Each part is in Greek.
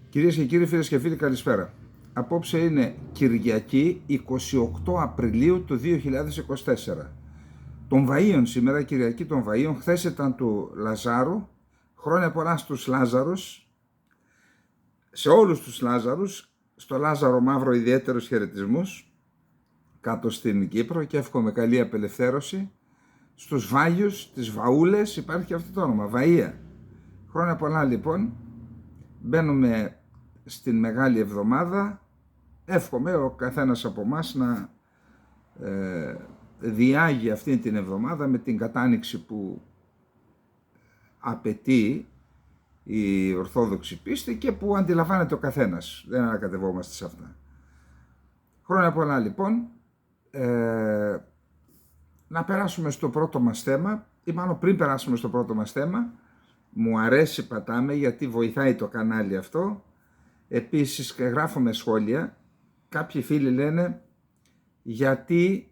Κυρίες και κύριοι, φίλες και φίλοι, καλησπέρα. Απόψε είναι Κυριακή 28 Απριλίου του 2024. Των Βαΐων σήμερα, Κυριακή των Βαΐων, χθες ήταν του Λαζάρου. Χρόνια πολλά στους Λάζαρους, σε όλους τους Λάζαρους, στο Λάζαρο Μαύρο ιδιαίτερους χαιρετισμούς, κάτω στην Κύπρο, και εύχομαι καλή απελευθέρωση. Στους Βάγιους, τις Βαούλες, υπάρχει αυτό το όνομα, Βαΐα. Χρόνια πολλά λοιπόν, μπαίνουμε στην Μεγάλη Εβδομάδα. Εύχομαι ο καθένας από εμάς να διάγει αυτή την εβδομάδα με την κατάνοιξη που απαιτεί η Ορθόδοξη πίστη και που αντιλαμβάνεται ο καθένας. Δεν ανακατευόμαστε σε αυτά. Χρόνια πολλά λοιπόν. Να περάσουμε στο πρώτο μας θέμα, ή μάλλον πριν περάσουμε στο πρώτο μας θέμα, μου αρέσει πατάμε γιατί βοηθάει το κανάλι αυτό. Επίσης γράφουμε σχόλια. Κάποιοι φίλοι λένε γιατί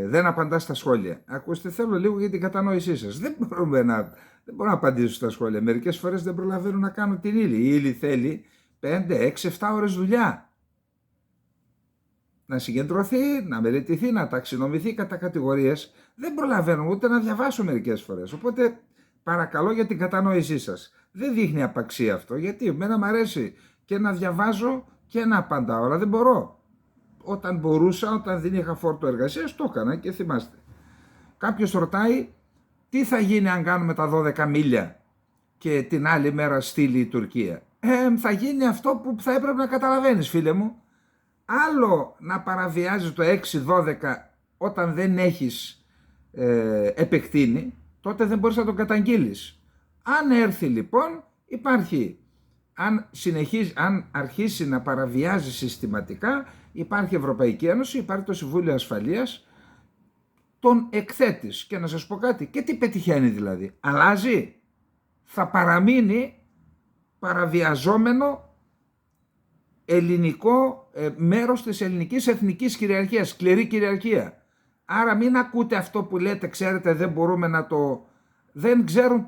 δεν απαντά στα σχόλια. Ακούστε, θέλω λίγο για την κατανόησή σας. Δεν μπορώ να απαντήσω στα σχόλια. Μερικές φορές δεν προλαβαίνω να κάνω την ύλη. Η ύλη θέλει 5, 6, 7 ώρες δουλειά. Να συγκεντρωθεί, να μελετηθεί, να ταξινομηθεί κατά κατηγορίες. Δεν προλαβαίνω ούτε να διαβάσω μερικές φορές. Οπότε παρακαλώ για την κατανόησή σας. Δεν δείχνει απαξία αυτό, γιατί εμένα μου αρέσει και να διαβάζω και να απαντάω, αλλά δεν μπορώ. Όταν μπορούσα, όταν δεν είχα φόρτο εργασίας, το έκανα και θυμάστε. Κάποιος ρωτάει τι θα γίνει αν κάνουμε τα 12 μίλια και την άλλη μέρα στείλει η Τουρκία. Θα γίνει αυτό που θα έπρεπε να καταλαβαίνεις, φίλε μου. Άλλο να παραβιάζεις το 6-12 όταν δεν έχεις επεκτείνει, τότε δεν μπορείς να τον καταγγείλεις. Αν έρθει λοιπόν, υπάρχει. Αν αρχίσει να παραβιάζει συστηματικά, υπάρχει Ευρωπαϊκή Ένωση, υπάρχει το Συμβούλιο Ασφαλείας, τον εκθέτεις. Και να σας πω κάτι, και τι πετυχαίνει δηλαδή, αλλάζει, θα παραμείνει παραβιαζόμενο ελληνικό μέρος της ελληνικής εθνικής κυριαρχίας, σκληρή κυριαρχία. Άρα μην ακούτε αυτό που λέτε, ξέρετε δεν μπορούμε να το... Δεν ξέρουν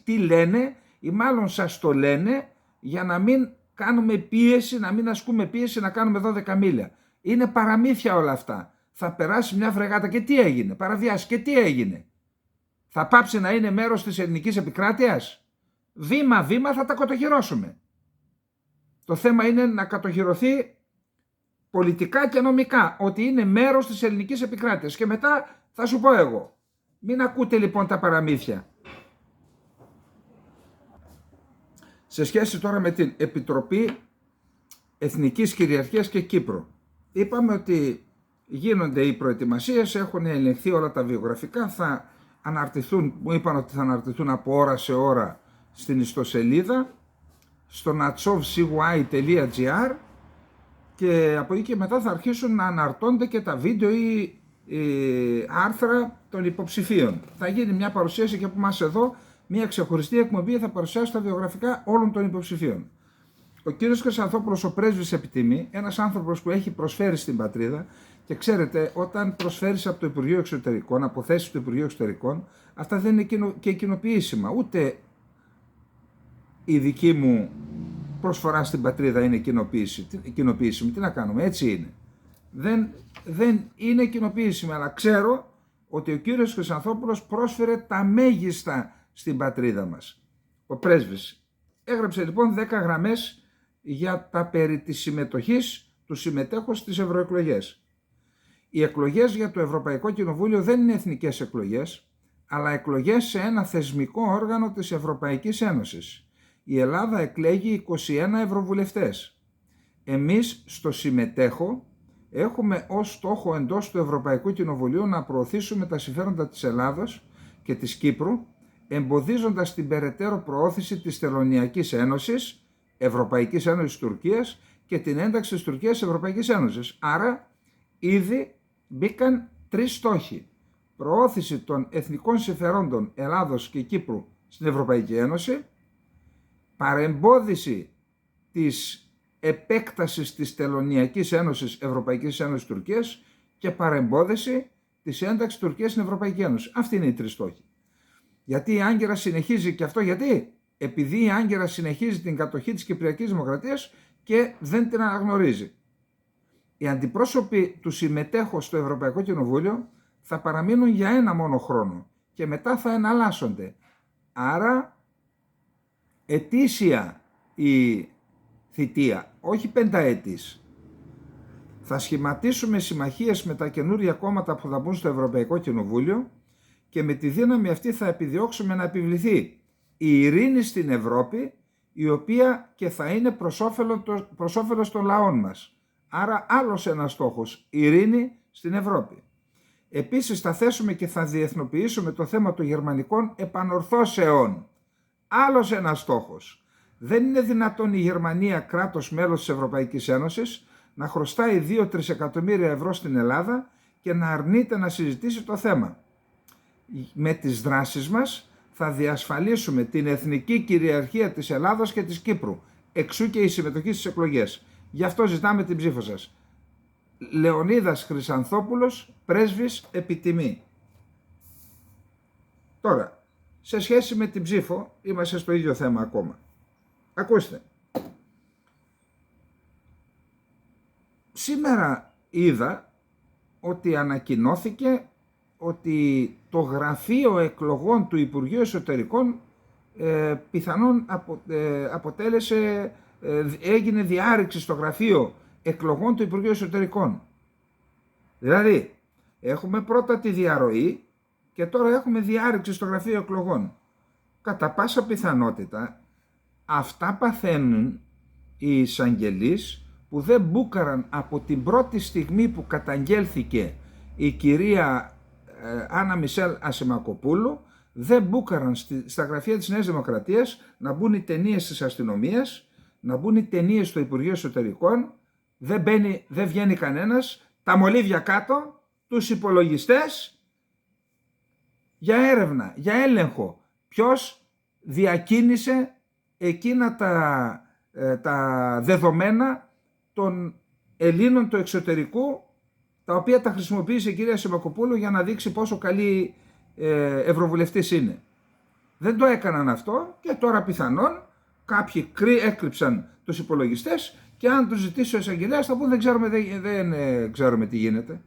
τι λένε ή μάλλον σας το λένε για να μην κάνουμε πίεση, να μην ασκούμε πίεση να κάνουμε 12 μίλια. Είναι παραμύθια όλα αυτά. Θα περάσει μια φρεγάτα και τι έγινε, παραβιάσει και τι έγινε. Θα πάψει να είναι μέρος της ελληνικής επικράτειας. Βήμα-βήμα θα τα κατοχυρώσουμε. Το θέμα είναι να κατοχυρωθεί πολιτικά και νομικά ότι είναι μέρος της ελληνικής επικράτειας και μετά θα σου πω εγώ. Μην ακούτε λοιπόν τα παραμύθια. Σε σχέση τώρα με την Επιτροπή Εθνικής Κυριαρχίας και Κύπρου. Είπαμε ότι γίνονται οι προετοιμασίες, έχουν ελεγχθεί όλα τα βιογραφικά, θα αναρτηθούν, μου είπαν ότι θα αναρτηθούν από ώρα σε ώρα στην ιστοσελίδα, στο natsovcy.gr, και από εκεί και μετά θα αρχίσουν να αναρτώνται και τα βίντεο ή άρθρα των υποψηφίων. Θα γίνει μια παρουσίαση και από εμάς εδώ, μια ξεχωριστή εκπομπή θα παρουσιάσει τα βιογραφικά όλων των υποψηφίων. Ο κύριος Χρυσανθόπουλος, ο πρέσβης επιτιμή, ένας άνθρωπος που έχει προσφέρει στην πατρίδα, και ξέρετε, όταν προσφέρεις από το Υπουργείο Εξωτερικών, από θέσεις του Υπουργείου Εξωτερικών, αυτά δεν είναι και κοινοποιήσιμα. Ούτε η δική μου προσφορά στην πατρίδα είναι κοινοποιήσιμη. Τι να κάνουμε, έτσι είναι. Δεν είναι κοινοποιήσιμη, αλλά ξέρω ότι ο κύριος Χρυσανθόπουλος πρόσφερε τα μέγιστα στην πατρίδα μας. Ο πρέσβης έγραψε λοιπόν 10 γραμμές για τα περί της συμμετοχής του συμμετέχω στις ευρωεκλογές. Οι εκλογές για το Ευρωπαϊκό Κοινοβούλιο δεν είναι εθνικές εκλογές, αλλά εκλογές σε ένα θεσμικό όργανο της Ευρωπαϊκής Ένωσης. Η Ελλάδα εκλέγει 21 ευρωβουλευτές. Εμείς στο συμμετέχω έχουμε ως στόχο εντός του Ευρωπαϊκού Κοινοβουλίου να προωθήσουμε τα συμφέροντα της Ελλάδος και της Κύπρου, εμποδίζοντας την περαιτέρω προώθηση της Τελωνειακής Ένωσης, Ευρωπαϊκής Ένωσης Τουρκίας και την ένταξη της Τουρκίας της Ευρωπαϊκής Ένωσης. Άρα ήδη μπήκαν 3 στόχοι. Προώθηση των εθνικών συμφερόντων Ελλάδος και Κύπρου στην Ευρωπαϊκή Ένωση, παρεμπόδιση της επέκτασης της Τελωνειακής Ένωσης Ευρωπαϊκής Ένωσης Τουρκίας και παρεμπόδιση της ένταξης Τουρκίας στην Ευρωπαϊκή Ένωση. Αυτή είναι οι 3 στόχοι. Γιατί η Άγκυρα συνεχίζει και αυτό, γιατί επειδή η Άγκυρα συνεχίζει την κατοχή της Κυπριακής Δημοκρατίας και δεν την αναγνωρίζει. Οι αντιπρόσωποι του συμμετέχω στο Ευρωπαϊκό Κοινοβούλιο θα παραμείνουν για ένα μόνο χρόνο και μετά θα εναλλάσσονται. Άρα ετήσια η θητεία, όχι πενταετής. Θα σχηματίσουμε συμμαχίες με τα καινούργια κόμματα που θα μπουν στο Ευρωπαϊκό Κοινοβούλιο και με τη δύναμη αυτή θα επιδιώξουμε να επιβληθεί η ειρήνη στην Ευρώπη, η οποία και θα είναι προς όφελος των λαών μας. Άρα άλλος ένας στόχος, ειρήνη στην Ευρώπη. Επίσης θα θέσουμε και θα διεθνοποιήσουμε το θέμα των γερμανικών επανορθώσεων. Άλλος ένας στόχος. Δεν είναι δυνατόν η Γερμανία, κράτος μέλος της Ευρωπαϊκής Ένωσης, να χρωστάει 2-3 εκατομμύρια ευρώ στην Ελλάδα και να αρνείται να συζητήσει το θέμα. Με τις δράσεις μας θα διασφαλίσουμε την εθνική κυριαρχία της Ελλάδας και της Κύπρου. Εξού και η συμμετοχή στις εκλογές. Γι' αυτό ζητάμε την ψήφο σας. Λεωνίδας Χρυσανθόπουλος, πρέσβης επιτιμή. Τώρα, σε σχέση με την ψήφο, είμαστε στο ίδιο θέμα ακόμα. Ακούστε. Σήμερα είδα ότι ανακοινώθηκε ότι το γραφείο εκλογών του Υπουργείου Εσωτερικών πιθανόν έγινε διάρρηξη στο γραφείο εκλογών του Υπουργείου Εσωτερικών. Δηλαδή, έχουμε πρώτα τη διαρροή και τώρα έχουμε διάρρηξη στο γραφείο εκλογών. Κατά πάσα πιθανότητα, αυτά παθαίνουν οι εισαγγελείς που δεν μπούκαραν από την πρώτη στιγμή που καταγγέλθηκε η κυρία Άννα Μισελ Ασημακοπούλου, δεν μπούκαραν στα γραφεία της Νέας Δημοκρατίας να μπουν οι ταινίες της αστυνομίας, να μπουν οι ταινίες στο Υπουργείο Εσωτερικών, δεν βγαίνει κανένας, τα μολύβια κάτω, τους υπολογιστές για έρευνα, για έλεγχο. Ποιος διακίνησε εκείνα τα δεδομένα των Ελλήνων του εξωτερικού, τα οποία τα χρησιμοποίησε η κυρία Σιμακοπούλου για να δείξει πόσο καλή ευρωβουλευτής είναι. Δεν το έκαναν αυτό και τώρα πιθανόν κάποιοι έκρυψαν τους υπολογιστές και αν τους ζητήσει ο εισαγγελέας θα πούν δεν ξέρουμε τι γίνεται.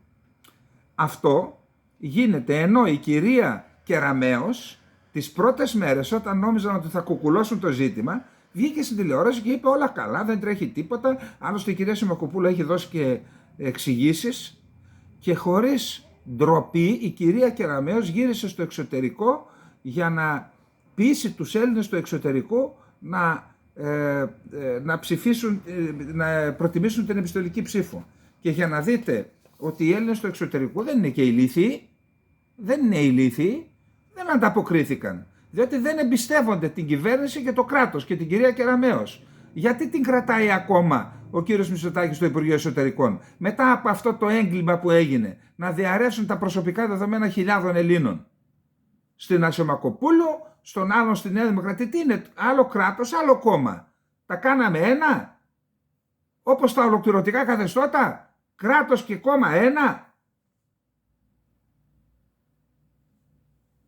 Αυτό γίνεται ενώ η κυρία Κεραμέως τις πρώτες μέρες, όταν νόμιζαν ότι θα κουκουλώσουν το ζήτημα, βγήκε στην τηλεόραση και είπε όλα καλά, δεν τρέχει τίποτα. Άλλωστε η κυρία Σιμακοπούλου έχει δώσει και εξηγήσεις και χωρίς ντροπή η κυρία Κεραμέως γύρισε στο εξωτερικό για να πείσει τους Έλληνες του εξωτερικού να ψηφίσουν, να προτιμήσουν την επιστολική ψήφο. Και για να δείτε ότι οι Έλληνες του εξωτερικού δεν είναι και ηλίθιοι, δεν ανταποκρίθηκαν. Διότι δεν εμπιστεύονται την κυβέρνηση και το κράτος και την κυρία Κεραμέως. Γιατί την κρατάει ακόμα ο κύριος Μητσοτάκης στο Υπουργείο Εσωτερικών, μετά από αυτό το έγκλημα που έγινε, να διαρρεύσουν τα προσωπικά δεδομένα χιλιάδων Ελλήνων? Στην Ασημακοπούλου, στον άλλον στη Νέα Δημοκρατία, τι είναι, άλλο κράτος, άλλο κόμμα. Τα κάναμε ένα, όπως τα ολοκληρωτικά καθεστώτα, κράτος και κόμμα ένα.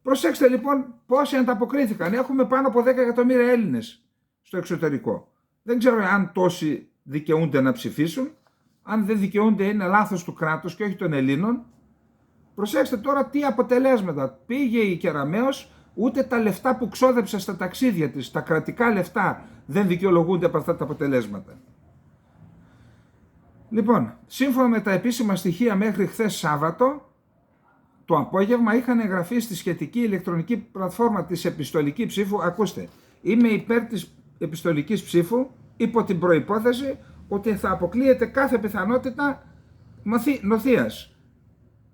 Προσέξτε λοιπόν πόσοι ανταποκρίθηκαν. Έχουμε πάνω από 10 εκατομμύρια Έλληνες στο εξωτερικό. Δεν ξέρω αν τόσοι δικαιούνται να ψηφίσουν. Αν δεν δικαιούνται είναι λάθος του κράτους και όχι των Ελλήνων. Προσέξτε τώρα τι αποτελέσματα. Πήγε η Κεραμέως, ούτε τα λεφτά που ξόδεψε στα ταξίδια της, τα κρατικά λεφτά, δεν δικαιολογούνται από αυτά τα αποτελέσματα. Λοιπόν, σύμφωνα με τα επίσημα στοιχεία μέχρι χθες Σάββατο, το απόγευμα είχαν εγγραφεί στη σχετική ηλεκτρονική πλατφόρμα της επιστολική ψήφου. Ακούστε, είμαι υπέρ της επιστολικής ψήφου υπό την προϋπόθεση ότι θα αποκλείεται κάθε πιθανότητα νοθείας.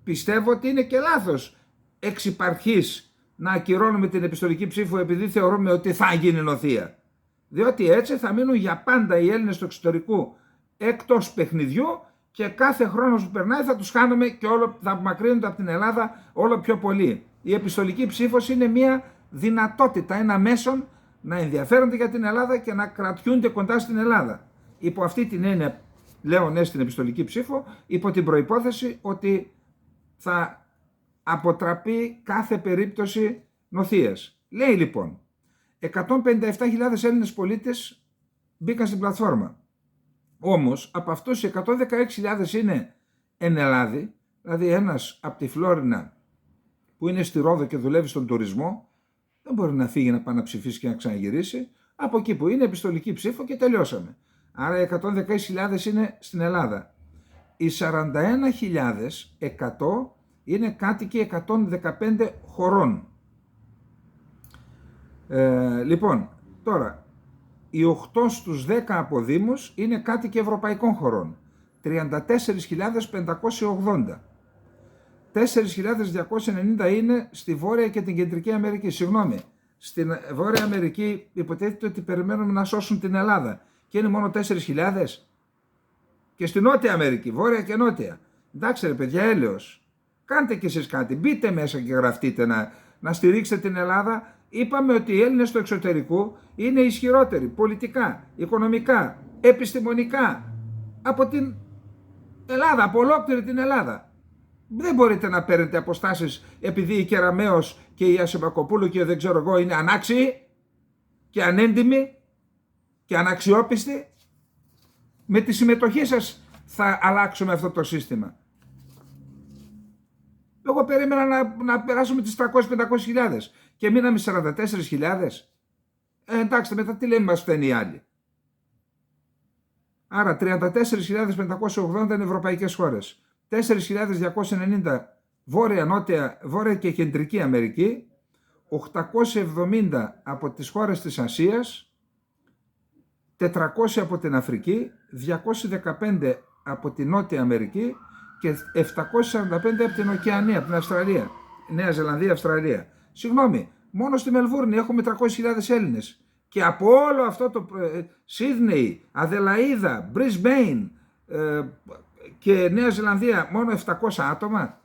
Πιστεύω ότι είναι και λάθος εξ υπαρχής να ακυρώνουμε την επιστολική ψήφο επειδή θεωρούμε ότι θα γίνει νοθεία. Διότι έτσι θα μείνουν για πάντα οι Έλληνες του εξωτερικού εκτός παιχνιδιού και κάθε χρόνος που περνάει θα τους χάνουμε και θα απομακρύνονται από την Ελλάδα όλο πιο πολύ. Η επιστολική ψήφος είναι μια δυνατότητα, ένα μέσον να ενδιαφέρονται για την Ελλάδα και να κρατιούνται κοντά στην Ελλάδα. Υπό αυτή την έννοια λέω ναι στην επιστολική ψήφο, υπό την προϋπόθεση ότι θα αποτραπεί κάθε περίπτωση νοθείας. Λέει λοιπόν, 157.000 Έλληνες πολίτες μπήκαν στην πλατφόρμα. Όμως από αυτούς οι 116.000 είναι ενελλάδοι, δηλαδή ένας από τη Φλόρινα που είναι στη Ρόδο και δουλεύει στον τουρισμό, δεν μπορεί να φύγει να πάει να ψηφίσει και να ξαναγυρίσει. Από εκεί που είναι επιστολική ψήφο και τελειώσαμε. Άρα οι 116.000 είναι στην Ελλάδα. Οι 41.100 είναι κάτοικοι 115 χωρών. Λοιπόν, τώρα, οι 8 στους 10 αποδήμους είναι κάτοικοι ευρωπαϊκών χωρών. 34.580. 4.290 είναι στη Βόρεια και την Κεντρική Αμερική. Συγγνώμη, στην Βόρεια Αμερική υποτίθεται ότι περιμένουμε να σώσουν την Ελλάδα και είναι μόνο 4.000. Και στη Νότια Αμερική, Βόρεια και Νότια. Εντάξει ρε παιδιά, έλεος. Κάντε κι εσείς κάτι, μπείτε μέσα και γραφτείτε να στηρίξετε την Ελλάδα. Είπαμε ότι οι Έλληνες του εξωτερικού είναι ισχυρότεροι πολιτικά, οικονομικά, επιστημονικά από την Ελλάδα, από ολόκληρη την Ελλάδα. Δεν μπορείτε να παίρνετε αποστάσεις επειδή η Κεραμέως και η Ασημακοπούλου και δεν ξέρω εγώ είναι ανάξιοι και ανέντιμοι και αναξιόπιστοι. Με τη συμμετοχή σας θα αλλάξουμε αυτό το σύστημα. Εγώ περίμενα να περάσουμε τις 300-500 και μείναμε 44.000. Εντάξει, μετά τι λέμε, μας φταίνει οι άλλοι. Άρα 34.580 είναι ευρωπαϊκές χώρες. 4.290 Βόρεια και Κεντρική Αμερική, 870 από τις χώρες της Ασίας, 400 από την Αφρική, 215 από την Νότια Αμερική και 745 από την Οκεανία, από την Αυστραλία, Νέα Ζηλανδία, Αυστραλία. Συγγνώμη, μόνο στη Μελβούρνη έχουμε 300.000 Έλληνες και από όλο αυτό το Σίδνεϊ, Αδελαΐδα, Μπρισμπέιν και Νέα Ζηλανδία μόνο 700 άτομα.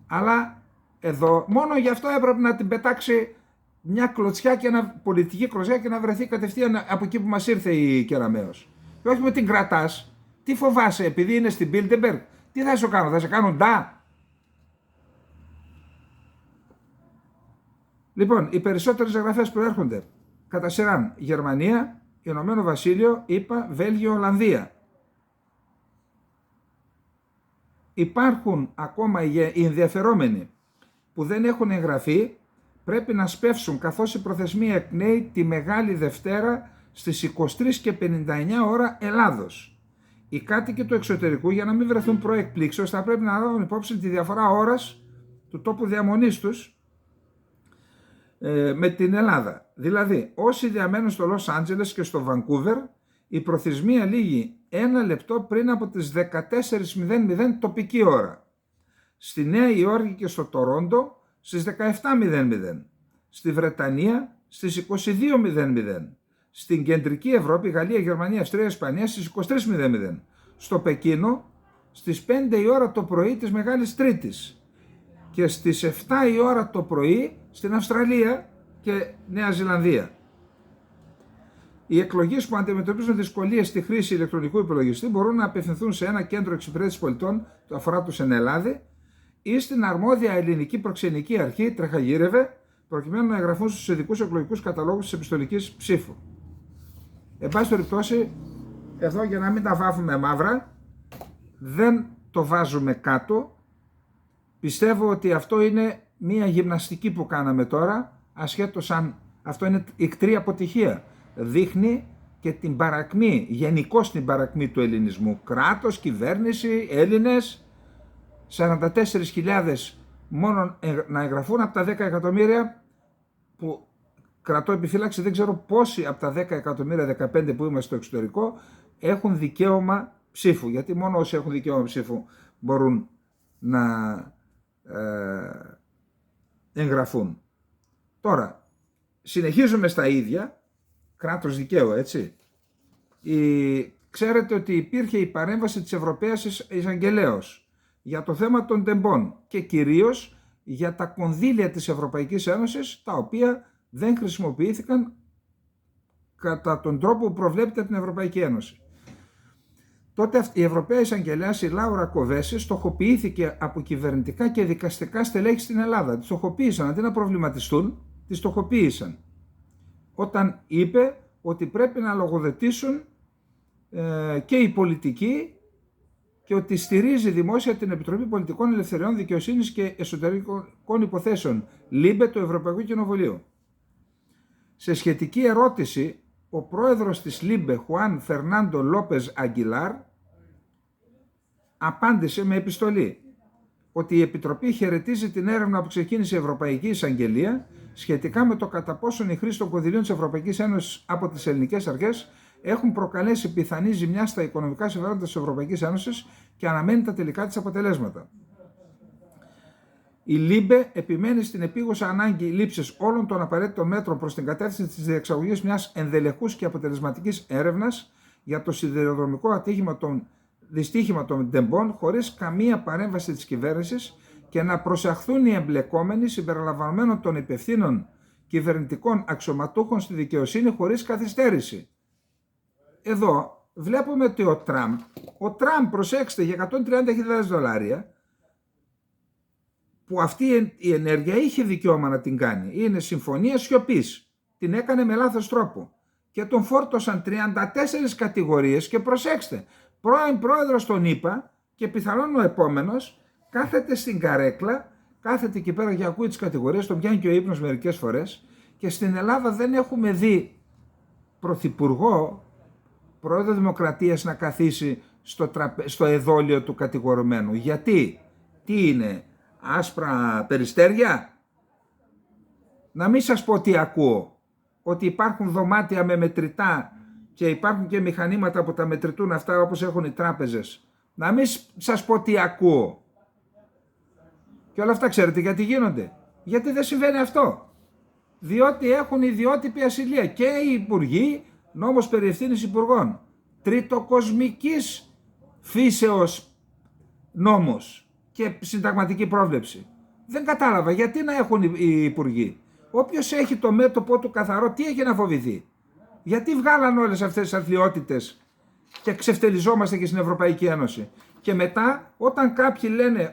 Αλλά εδώ μόνο γι' αυτό έπρεπε να την πετάξει μια κλωτσιά και πολιτική κλωτσιά και να βρεθεί κατευθείαν από εκεί που μας ήρθε η Κεραμέως. Και όχι με την κρατάς. Τι φοβάσαι, επειδή είναι στην Bilderberg, τι θα σου κάνω, θα σε κάνω ντά. Λοιπόν, οι περισσότερες εγγραφές που έρχονται κατά σειράν Γερμανία, Ηνωμένο Βασίλειο, ΗΠΑ, Βέλγιο, Ολλανδία. Υπάρχουν ακόμα οι ενδιαφερόμενοι που δεν έχουν εγγραφεί, πρέπει να σπεύσουν καθώς η προθεσμία εκπνέει τη Μεγάλη Δευτέρα στις 23:59 ώρα Ελλάδος. Οι κάτοικοι του εξωτερικού, για να μην βρεθούν προεκπλήξεως, θα πρέπει να λάβουν υπόψη τη διαφορά ώρας του τόπου διαμονής τους με την Ελλάδα. Δηλαδή, όσοι διαμένουν στο Λος Άντζελες και στο Βανκούβερ, η προθεσμία λήγει 1 λεπτό πριν από τις 14:00 τοπική ώρα. Στη Νέα Υόρκη και στο Τορόντο στις 17:00. Στη Βρετανία στις 22:00. Στην Κεντρική Ευρώπη, Γαλλία, Γερμανία, Αυστρία, Ισπανία στις 23:00. Στο Πεκίνο στις 5 η ώρα το πρωί της Μεγάλης Τρίτης. Και στις 7 η ώρα το πρωί στην Αυστραλία και Νέα Ζηλανδία. Οι εκλογείς που αντιμετωπίζουν δυσκολίες στη χρήση ηλεκτρονικού υπολογιστή μπορούν να απευθυνθούν σε ένα κέντρο εξυπηρέτησης πολιτών, το αφορά τους εν Ελλάδα, ή στην αρμόδια ελληνική προξενική αρχή, τρεχαγύρευε, προκειμένου να εγγραφούν στους ειδικούς εκλογικούς καταλόγους της επιστολικής ψήφου. Εν πάση περιπτώσει, εδώ για να μην τα βάφουμε μαύρα, δεν το βάζουμε κάτω. Πιστεύω ότι αυτό είναι μία γυμναστική που κάναμε τώρα, ασχέτως αν αυτό είναι ικτρή αποτυχία. Δείχνει και την παρακμή, γενικώς την παρακμή του ελληνισμού. Κράτος, κυβέρνηση, Έλληνες, 44.000 μόνο να εγγραφούν από τα 10 εκατομμύρια που κρατώ επιφύλαξη, δεν ξέρω πόσοι από τα 10 εκατομμύρια, 15 που είμαστε στο εξωτερικό, έχουν δικαίωμα ψήφου. Γιατί μόνο όσοι έχουν δικαίωμα ψήφου μπορούν να εγγραφούν. Τώρα, συνεχίζουμε στα ίδια, κράτος δικαίου, έτσι. Ξέρετε ότι υπήρχε η παρέμβαση της Ευρωπαίας Εισαγγελέως για το θέμα των τεμπών και κυρίως για τα κονδύλια της Ευρωπαϊκής Ένωσης, τα οποία δεν χρησιμοποιήθηκαν κατά τον τρόπο που προβλέπεται από την Ευρωπαϊκή Ένωση. Τότε η Ευρωπαία Εισαγγελέας, η Λάουρα Κοβέση, στοχοποιήθηκε από κυβερνητικά και δικαστικά στελέχη στην Ελλάδα. Τη στοχοποίησαν αντί να προβληματιστούν τη στοχοποίησαν όταν είπε ότι πρέπει να λογοδοτήσουν και οι πολιτικοί και ότι στηρίζει δημόσια την Επιτροπή Πολιτικών Ελευθεριών, Δικαιοσύνης και Εσωτερικών Υποθέσεων, ΛΥΜΠΕ, του Ευρωπαϊκού Κοινοβουλίου. Σε σχετική ερώτηση, ο πρόεδρος της ΛΥΜΠΕ, Χουάν Φερνάντο Λόπεζ Αγγιλάρ, απάντησε με επιστολή ότι η Επιτροπή χαιρετίζει την έρευνα που ξεκίνησε η Ευρωπαϊκή Εισαγγελία σχετικά με το κατά πόσον η χρήση των κονδυλίων της Ευρωπαϊκής Ένωσης από τις ελληνικές αρχές έχουν προκαλέσει πιθανή ζημιά στα οικονομικά συμφέροντα της Ευρωπαϊκής Ένωσης και αναμένει τα τελικά της αποτελέσματα. Η ΛΥΜΠΕ επιμένει στην επίγουσα ανάγκη λήψης όλων των απαραίτητων μέτρων προς την κατεύθυνση της διεξαγωγής μιας ενδελεχούς και αποτελεσματικής έρευνας για το σιδηροδρομικό δυστύχημα των Ντεμπών χωρίς καμία παρέμβαση της κυβέρνησης και να προσαχθούν οι εμπλεκόμενοι συμπεριλαμβανομένων των υπευθύνων κυβερνητικών αξιωματούχων στη δικαιοσύνη χωρίς καθυστέρηση. Εδώ βλέπουμε ότι ο Τραμπ, προσέξτε, για $130,000 που αυτή η ενέργεια είχε δικαίωμα να την κάνει. Είναι συμφωνία σιωπής. Την έκανε με λάθος τρόπο. Και τον φόρτωσαν 34 κατηγορίες και προσέξτε, πρώην πρόεδρος τον ΗΠΑ και πιθανόν ο επόμενος κάθεται στην καρέκλα, κάθεται εκεί πέρα και ακούει τις κατηγορίες, τον πιάνει και ο ύπνος μερικές φορές και στην Ελλάδα δεν έχουμε δει πρωθυπουργό, πρόεδρο Δημοκρατίας να καθίσει στο εδόλιο του κατηγορουμένου. Γιατί, τι είναι, άσπρα περιστέρια? Να μην σας πω τι ακούω, ότι υπάρχουν δωμάτια με μετρητά και υπάρχουν και μηχανήματα που τα μετρητούν αυτά όπως έχουν οι τράπεζες. Να μην σας πω τι ακούω. Και όλα αυτά ξέρετε γιατί γίνονται? Γιατί δεν συμβαίνει αυτό. Διότι έχουν ιδιότυπη ασυλία και οι υπουργοί, νόμος περί ευθύνης υπουργών. Τριτοκοσμικής φύσεως νόμος και συνταγματική πρόβλεψη. Δεν κατάλαβα γιατί να έχουν οι υπουργοί. Όποιος έχει το μέτωπό του καθαρό, τι έχει να φοβηθεί? Γιατί βγάλαν όλες αυτές τις αθλιότητες και ξεφτελιζόμαστε και στην Ευρωπαϊκή Ένωση? Και μετά όταν κάποιοι λένε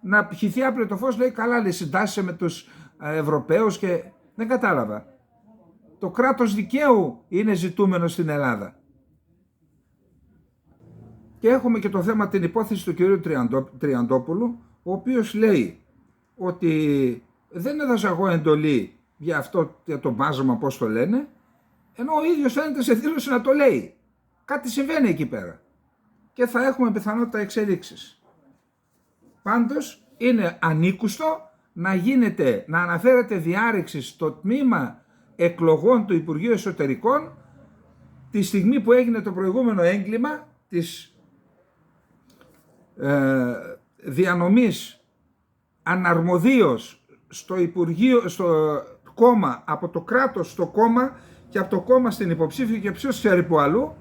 να πηχηθεί άπλετο το φως, λέει καλά, λέει, συντάσσεσαι με τους Ευρωπαίους και δεν κατάλαβα. Το κράτος δικαίου είναι ζητούμενο στην Ελλάδα. Και έχουμε και το θέμα, την υπόθεση του κυρίου Τριαντόπουλου, ο οποίος λέει ότι δεν έδωσα εγώ εντολή για αυτό το μπάζωμα, πώς το λένε, ενώ ο ίδιος φαίνεται σε δήλωση να το λέει. Κάτι συμβαίνει εκεί πέρα και θα έχουμε πιθανότητα εξελίξεις. Πάντως είναι ανήκουστο να αναφέρεται διάρρηξη στο τμήμα εκλογών του Υπουργείου Εσωτερικών τη στιγμή που έγινε το προηγούμενο έγκλημα της διανομής αναρμοδίως στο κόμμα, από το κράτος στο κόμμα και από το κόμμα στην υποψήφιο και ποιος ξέρει που αλλού,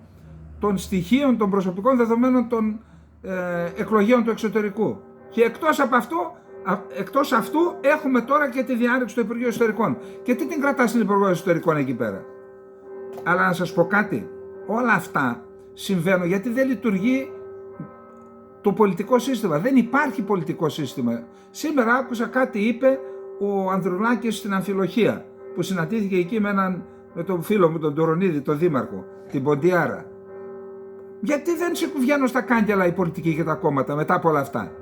των στοιχείων των προσωπικών δεδομένων των εκλογέων του εξωτερικού. Και εκτός αυτού έχουμε τώρα και τη διάρρηξη του Υπουργείου Εσωτερικών. Και τι την κρατά στην Υπουργείο Εσωτερικών εκεί πέρα? Αλλά να σας πω κάτι, όλα αυτά συμβαίνουν γιατί δεν λειτουργεί το πολιτικό σύστημα. Δεν υπάρχει πολιτικό σύστημα. Σήμερα άκουσα κάτι είπε ο Ανδρουλάκης στην Αμφιλοχία, που συναντήθηκε εκεί με τον φίλο μου τον Τουρονίδη, τον δήμαρχο, την Ποντιάρα. Γιατί δεν βγαίνουν στα κάγκελα οι πολιτικοί και τα κόμματα μετά από όλα αυτά?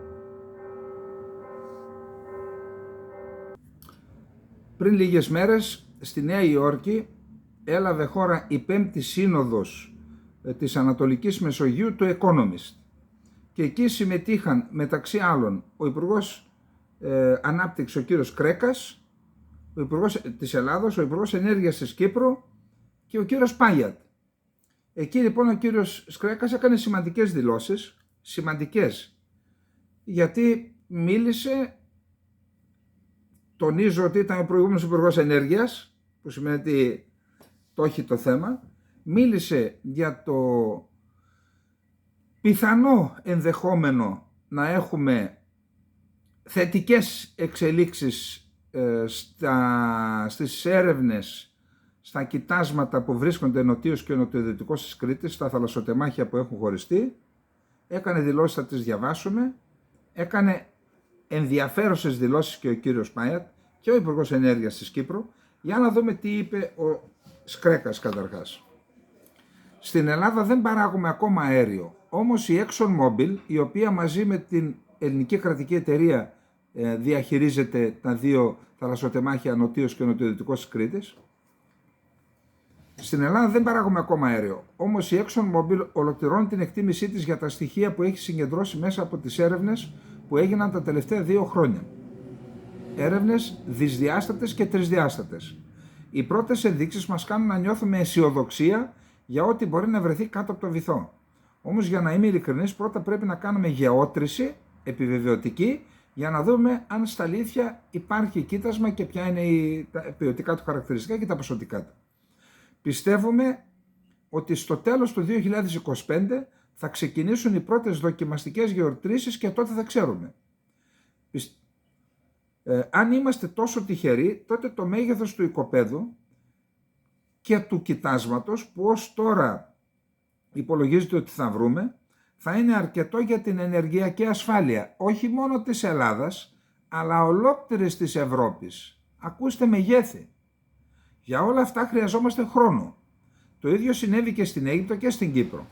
Πριν λίγες μέρες στη Νέα Υόρκη έλαβε χώρα η 5η σύνοδος της Ανατολικής Μεσογείου του Economist και εκεί συμμετείχαν μεταξύ άλλων ο Υπουργός Ανάπτυξης ο κύριος Κρέκας, ο Υπουργός της Ελλάδος, ο Υπουργός Ενέργειας της Κύπρου και ο κύριος Πάγιατ. Εκεί λοιπόν ο κύριος Κρέκας έκανε σημαντικές δηλώσεις, γιατί μίλησε, τονίζω ότι ήταν ο προηγούμενος Υπουργός Ενέργειας, που σημαίνει ότι το έχει το θέμα, μίλησε για το πιθανό ενδεχόμενο να έχουμε θετικές εξελίξεις στις έρευνες, στα κοιτάσματα που βρίσκονται νοτίως και νοτιοδυτικός της Κρήτης, στα θαλασσοτεμάχια που έχουν χωριστεί. Έκανε δηλώσεις, θα τις διαβάσουμε. Έκανε ενδιαφέρουσες δηλώσεις και ο κύριος Πάιατ και ο Υπουργός Ενέργειας της Κύπρου. Για να δούμε τι είπε ο Σκρέκας καταρχάς. Στην Ελλάδα δεν παράγουμε ακόμα αέριο, όμως η ExxonMobil, η οποία μαζί με την ελληνική κρατική εταιρεία διαχειρίζεται τα δύο θαλασσοτεμάχια νοτίως και νοτιοδυτικός της Κρήτης, στην Ελλάδα δεν παράγουμε ακόμα αέριο, όμως η ExxonMobil ολοκληρώνει την εκτίμησή της για τα στοιχεία που έχει συγκεντρώσει μέσα από τις έρευνες που έγιναν τα τελευταία 2 χρόνια. Έρευνες δυσδιάστατες και τρισδιάστατες. Οι πρώτες ενδείξεις μας κάνουν να νιώθουμε αισιοδοξία για ό,τι μπορεί να βρεθεί κάτω από το βυθό. Όμως για να είμαι ειλικρινής, πρώτα πρέπει να κάνουμε γεώτρηση επιβεβαιωτική για να δούμε αν στα αλήθεια υπάρχει κοίτασμα και ποια είναι τα ποιοτικά του χαρακτηριστικά και τα ποσοτικά του. Πιστεύουμε ότι στο τέλος του 2025 θα ξεκινήσουν οι πρώτες δοκιμαστικές γεωτρήσεις και τότε θα ξέρουμε. Αν είμαστε τόσο τυχεροί, τότε το μέγεθος του οικοπαίδου και του κοιτάσματος, που ως τώρα υπολογίζεται ότι θα βρούμε, θα είναι αρκετό για την ενεργειακή ασφάλεια, όχι μόνο της Ελλάδας, αλλά ολόκληρης της Ευρώπης. Ακούστε μεγέθη. Για όλα αυτά χρειαζόμαστε χρόνο. Το ίδιο συνέβη και στην Αίγυπτο και στην Κύπρο.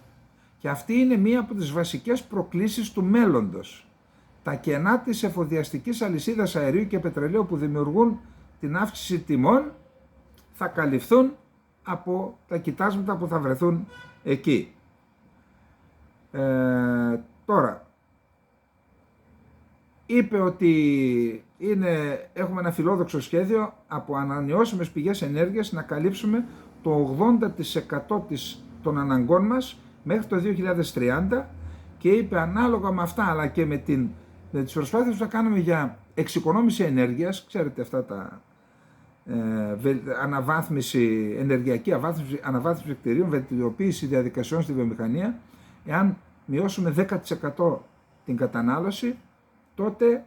Και αυτή είναι μία από τις βασικές προκλήσεις του μέλλοντος. Τα κενά της εφοδιαστικής αλυσίδας αερίου και πετρελαίου που δημιουργούν την αύξηση τιμών θα καλυφθούν από τα κοιτάσματα που θα βρεθούν εκεί. Τώρα, είπε ότι έχουμε ένα φιλόδοξο σχέδιο από ανανεώσιμες πηγές ενέργειας να καλύψουμε το 80% των αναγκών μας μέχρι το 2030 και είπε ανάλογα με αυτά αλλά και με τις προσπάθειες που θα κάνουμε για εξοικονόμηση ενέργειας, ξέρετε αυτά τα ενεργειακή αναβάθμιση κτηρίων, βελτιοποίηση διαδικασιών στη βιομηχανία, εάν μειώσουμε 10% την κατανάλωση, τότε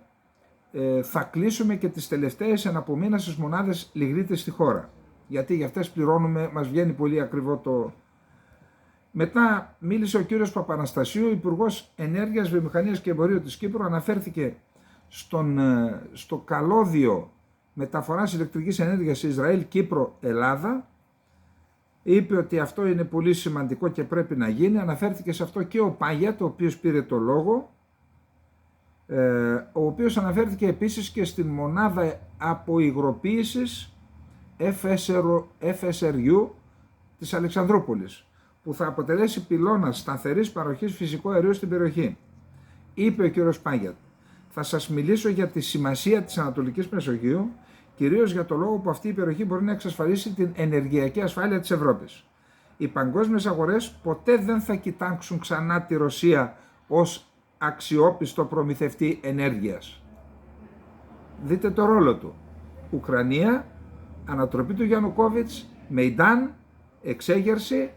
θα κλείσουμε και τις τελευταίες εναπομείνασες μονάδες λιγνίτης στη χώρα. Γιατί για αυτές πληρώνουμε, μας βγαίνει πολύ ακριβό το... Μετά μίλησε ο κύριος Παπαναστασίου, Υπουργός Ενέργειας, Βιομηχανίας και Εμπορίου της Κύπρου, αναφέρθηκε στο καλώδιο μεταφοράς ηλεκτρικής ενέργειας Ισραήλ, Κύπρο, Ελλάδα. Είπε ότι αυτό είναι πολύ σημαντικό και πρέπει να γίνει. Αναφέρθηκε σε αυτό και ο Πάγιατ, ο οποίος πήρε το λόγο, ο οποίος αναφέρθηκε επίσης και στην μονάδα αποϊγροποίησης FSRU της Αλεξανδρούπολης, που θα αποτελέσει πυλώνα σταθερής παροχής φυσικού αερίου στην περιοχή. Είπε ο κ. Πάγιατ, θα σας μιλήσω για τη σημασία της Ανατολικής Μεσογείου, κυρίως για το λόγο που αυτή η περιοχή μπορεί να εξασφαλίσει την ενεργειακή ασφάλεια της Ευρώπης. Οι παγκόσμιες αγορές ποτέ δεν θα κοιτάξουν ξανά τη Ρωσία ως αξιόπιστο προμηθευτή ενέργειας. Δείτε το ρόλο του. Ουκρανία, ανατροπή του Γιαννουκόβιτς, Μεϊντάν, εξέγερση,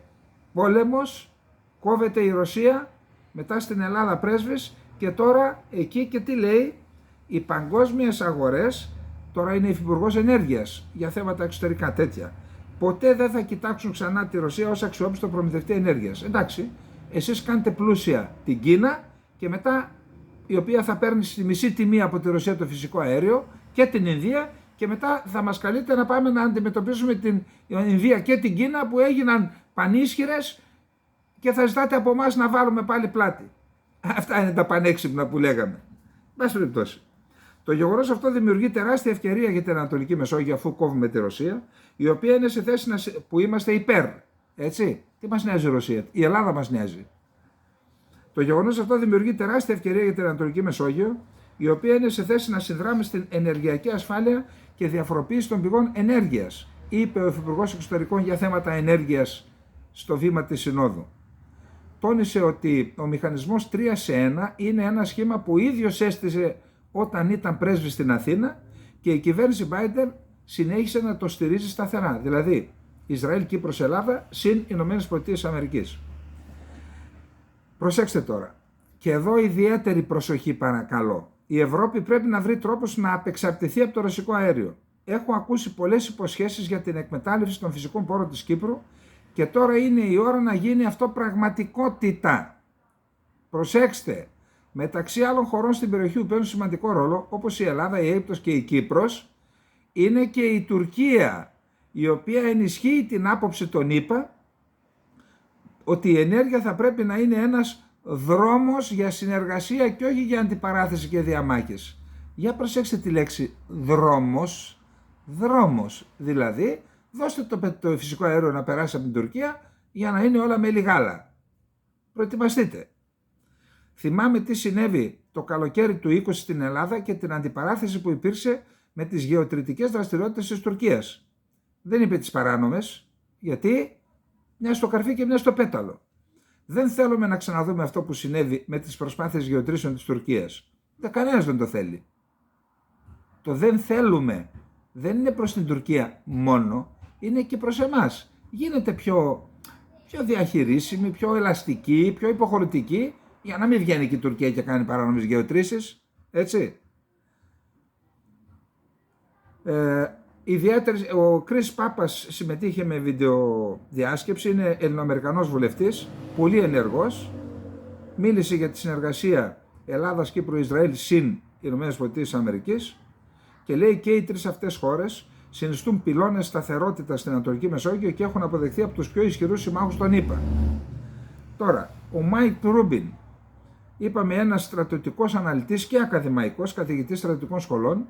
πόλεμος, κόβεται η Ρωσία, μετά στην Ελλάδα πρέσβης και τώρα εκεί και τι λέει, οι παγκόσμιες αγορές, τώρα είναι υφυπουργός ενέργειας για θέματα εξωτερικά τέτοια, ποτέ δεν θα κοιτάξουν ξανά τη Ρωσία ως αξιόπιστο προμηθευτή ενέργειας. Εντάξει, εσείς κάνετε πλούσια την Κίνα και μετά η οποία θα παίρνει στη μισή τιμή από τη Ρωσία το φυσικό αέριο και την Ινδία και μετά θα μας καλείτε να πάμε να αντιμετωπίσουμε την Ινδία και την Κίνα που έγιναν πανίσχυρες και θα ζητάτε από εμάς να βάλουμε πάλι πλάτη. Αυτά είναι τα πανέξυπνα που λέγαμε. Μπας περιπτώσει. Το γεγονός αυτό δημιουργεί τεράστια ευκαιρία για την Ανατολική Μεσόγειο αφού κόβουμε τη Ρωσία, η οποία είναι σε θέση που είμαστε υπέρ. Έτσι. Τι μας νοιάζει η Ρωσία, η Ελλάδα μας νοιάζει. Το γεγονός αυτό δημιουργεί τεράστια ευκαιρία για την Ανατολική Μεσόγειο, η οποία είναι σε θέση να συνδράμει στην ενεργειακή ασφάλεια και διαφοροποίηση των πηγών ενέργειας, είπε ο Υφυπουργός Εξωτερικών για θέματα ενέργειας στο βήμα της Συνόδου. Τόνισε ότι ο μηχανισμός 3 σε 1 είναι ένα σχήμα που ο ίδιος έστησε όταν ήταν πρέσβης στην Αθήνα και η κυβέρνηση Biden συνέχισε να το στηρίζει σταθερά, δηλαδή Ισραήλ, Κύπρος, Ελλάδα, συν Ηνωμένες Πολιτείες Αμερικής. Προσέξτε τώρα, και εδώ ιδιαίτερη προσοχή παρακαλώ. Η Ευρώπη πρέπει να βρει τρόπους να απεξαρτηθεί από το ρωσικό αέριο. Έχω ακούσει πολλές υποσχέσεις για την εκμετάλλευση των φυσικών πόρων της Κύπρου και τώρα είναι η ώρα να γίνει αυτό πραγματικότητα. Προσέξτε, μεταξύ άλλων χωρών στην περιοχή που παίρνουν σημαντικό ρόλο, όπως η Ελλάδα, η Αίγυπτος και η Κύπρος, είναι και η Τουρκία, η οποία ενισχύει την άποψη των ΗΠΑ ότι η ενέργεια θα πρέπει να είναι ένας δρόμος για συνεργασία και όχι για αντιπαράθεση και διαμάχες. Για προσέξτε τη λέξη δρόμος, δρόμος, δηλαδή δώστε το φυσικό αέριο να περάσει από την Τουρκία για να είναι όλα μέλι γάλα. Προετοιμαστείτε. Θυμάμαι τι συνέβη το καλοκαίρι του 20 στην Ελλάδα και την αντιπαράθεση που υπήρξε με τις γεωτρητικές δραστηριότητες της Τουρκίας. Δεν είπε τις παράνομες, γιατί μια στο καρφί και μια στο πέταλο. Δεν θέλουμε να ξαναδούμε αυτό που συνέβη με τις προσπάθειες γεωτρήσεων της Τουρκίας. Κανένας δεν το θέλει. Το δεν θέλουμε δεν είναι προς την Τουρκία μόνο, είναι και προς εμάς. Γίνεται πιο διαχειρίσιμη, πιο ελαστική, πιο υποχωρητική, για να μην βγαίνει και η Τουρκία και κάνει παράνομες γεωτρήσεις, έτσι. Ο Κρίς Πάπας συμμετείχε με βιντεοδιάσκεψη, είναι Ελληνοαμερικανός βουλευτής, πολύ ενεργός, μίλησε για τη συνεργασία Ελλάδας, Κύπρου, Ισραήλ συν ΗΠΑ και λέει και οι τρεις αυτές χώρες συνιστούν πυλώνες σταθερότητας στην Ανατολική Μεσόγειο και έχουν αποδεχθεί από τους πιο ισχυρούς συμμάχους των ΗΠΑ. Τώρα, ο Μάικ Ρούμπιν, είπαμε ένας στρατιωτικός αναλυτής και ακαδημαϊκός, καθηγητής στρατιωτικών σχολών,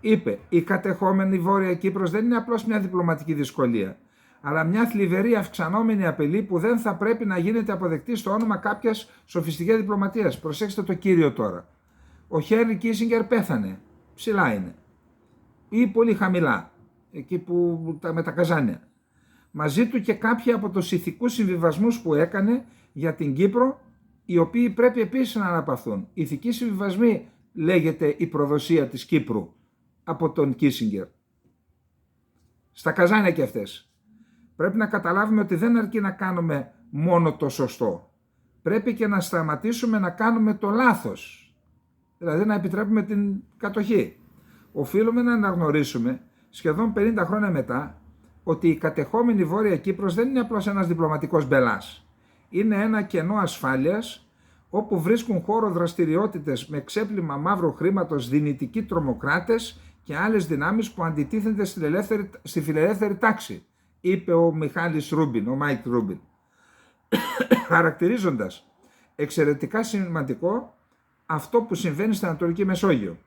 είπε: η κατεχόμενη Βόρεια Κύπρος δεν είναι απλώς μια διπλωματική δυσκολία, αλλά μια θλιβερή αυξανόμενη απειλή που δεν θα πρέπει να γίνεται αποδεκτή στο όνομα κάποιας σοφιστικής διπλωματίας. Προσέξτε το κύριο τώρα. Ο Χένρι Κίσινγκερ πέθανε. Ψηλά είναι. Ή πολύ χαμηλά. Εκεί που με τα καζάνια. Μαζί του και κάποιοι από τους ηθικούς συμβιβασμούς που έκανε για την Κύπρο, οι οποίοι πρέπει επίσης να αναπαυθούν. Ηθικοί συμβιβασμοί λέγεται η προδοσία της Κύπρου από τον Κίσινγκερ. Στα καζάνια και αυτές. Πρέπει να καταλάβουμε ότι δεν αρκεί να κάνουμε μόνο το σωστό. Πρέπει και να σταματήσουμε να κάνουμε το λάθος. Δηλαδή να επιτρέπουμε την κατοχή. Οφείλουμε να αναγνωρίσουμε σχεδόν 50 χρόνια μετά ότι η κατεχόμενη Βόρεια Κύπρος δεν είναι απλώς ένας διπλωματικός μπελάς. Είναι ένα κενό ασφάλειας όπου βρίσκουν χώρο δραστηριότητες με ξέπλυμα μαύρου χρήματος, δυνητικοί τρομοκράτες και άλλες δυνάμεις που αντιτίθενται στη φιλελεύθερη τάξη, είπε ο Μιχάλης Ρούμπιν, ο Μάικ Ρούμπιν, χαρακτηρίζοντας εξαιρετικά σημαντικό αυτό που συμβαίνει στην Ανατολική Μεσόγειο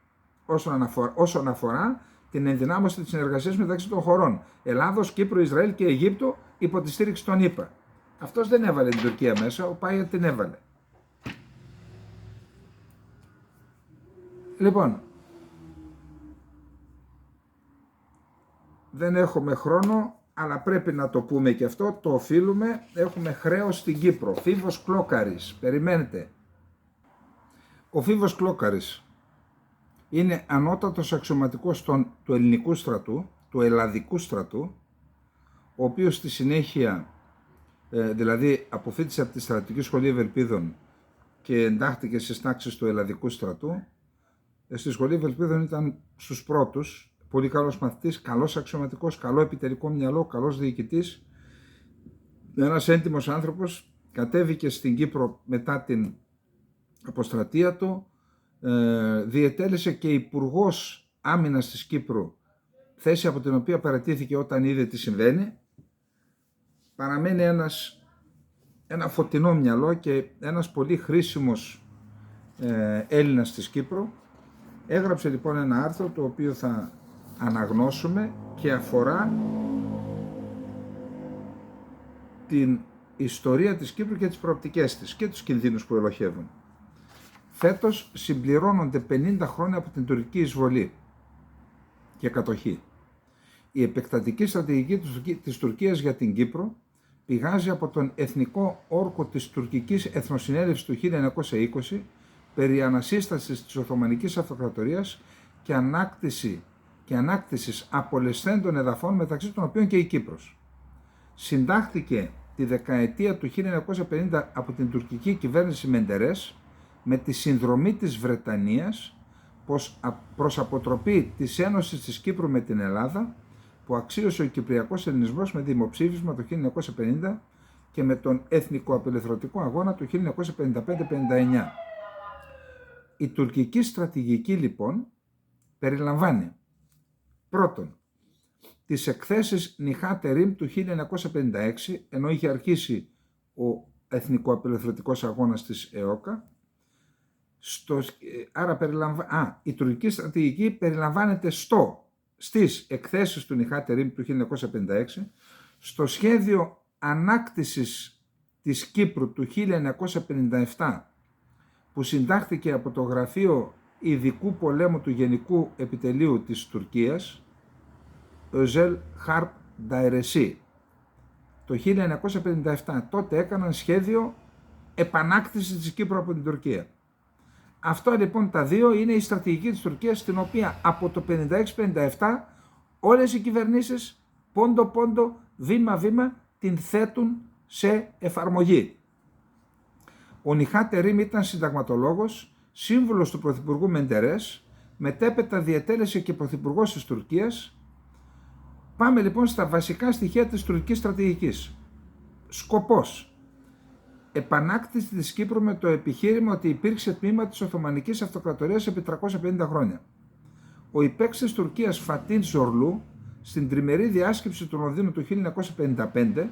όσον αφορά την ενδυνάμωση της συνεργασίας μεταξύ των χωρών Ελλάδος, Κύπρου, Ισραήλ και Αιγύπτου υπό τη στήριξη των ΗΠΑ. Αυτός δεν έβαλε την Τουρκία μέσα, ο Πάιερ την έβαλε. Λοιπόν, δεν έχουμε χρόνο, αλλά πρέπει να το πούμε και αυτό, το οφείλουμε, έχουμε χρέος στην Κύπρο. Φίβος Κλόκαρης, περιμένετε. Ο Φίβος Κλόκαρης είναι ανώτατος αξιωματικός του ελληνικού στρατού, του ελλαδικού στρατού, ο οποίος στη συνέχεια, δηλαδή αποφύτησε από τη Στρατιωτική Σχολή Ευελπίδων και εντάχθηκε στις τάξεις του ελλαδικού στρατού. Στη Σχολή Ευελπίδων ήταν στους πρώτους, πολύ καλός μαθητής, καλός αξιωματικός, καλό επιτελικό μυαλό, καλός διοικητής. Ένας έντιμος άνθρωπος, κατέβηκε στην Κύπρο μετά την αποστρατεία του, διετέλεσε και υπουργός άμυνας της Κύπρου, θέση από την οποία παρατήθηκε όταν είδε τι συμβαίνει. Παραμένει ένα φωτεινό μυαλό και ένας πολύ χρήσιμος Έλληνας της Κύπρου. Έγραψε λοιπόν ένα άρθρο το οποίο θα αναγνώσουμε και αφορά την ιστορία της Κύπρου και τις προοπτικές της και τους κινδύνους που ελοχεύουν. Φέτος συμπληρώνονται 50 χρόνια από την τουρκική εισβολή και κατοχή. Η επεκτατική στρατηγική της Τουρκίας για την Κύπρο πηγάζει από τον εθνικό όρκο της τουρκικής εθνοσυνέλευσης του 1920 περί ανασύστασης της Οθωμανικής Αυτοκρατορίας και ανάκτησης απολεσθέντων εδαφών, μεταξύ των οποίων και η Κύπρος. Συντάχθηκε τη δεκαετία του 1950 από την τουρκική κυβέρνηση Μεντερές με τη συνδρομή της Βρετανίας προς αποτροπή της ένωσης της Κύπρου με την Ελλάδα, που αξίωσε ο Κυπριακός Ελληνισμός με δημοψήφισμα το 1950 και με τον Εθνικοαπελευθερωτικό Αγώνα του 1955-59. Η τουρκική στρατηγική λοιπόν περιλαμβάνει πρώτον τις εκθέσεις Νιχάτ Ερίμ του 1956, ενώ είχε αρχίσει ο εθνικοαπελευθερωτικός αγώνας της ΕΟΚΑ. Η τουρκική στρατηγική περιλαμβάνεται στις εκθέσεις του Νιχάτ Ερίμ του 1956, στο σχέδιο ανάκτησης της Κύπρου του 1957, που συντάχθηκε από το Γραφείο Ειδικού Πολέμου του Γενικού Επιτελείου της Τουρκίας, Özel Harp Dairesi, το 1957. Τότε έκαναν σχέδιο επανάκτησης της Κύπρου από την Τουρκία. Αυτό λοιπόν τα δύο είναι η στρατηγική της Τουρκίας, στην οποία από το 56-57 όλες οι κυβερνήσεις πόντο-πόντο, βήμα-βήμα την θέτουν σε εφαρμογή. Ο Νιχάτ Ερίμ ήταν συνταγματολόγος, σύμβουλος του Πρωθυπουργού Μεντερές, μετέπειτα διετέλεσε και Πρωθυπουργός της Τουρκίας. Πάμε λοιπόν στα βασικά στοιχεία της τουρκικής στρατηγικής. Σκοπός: επανάκτηση της Κύπρου με το επιχείρημα ότι υπήρξε τμήμα της Οθωμανικής Αυτοκρατορίας επί 350 χρόνια. Ο υπέκτης της Τουρκίας Φατίν Ζορλού, στην τριμερή διάσκεψη του Λονδίνου του 1955,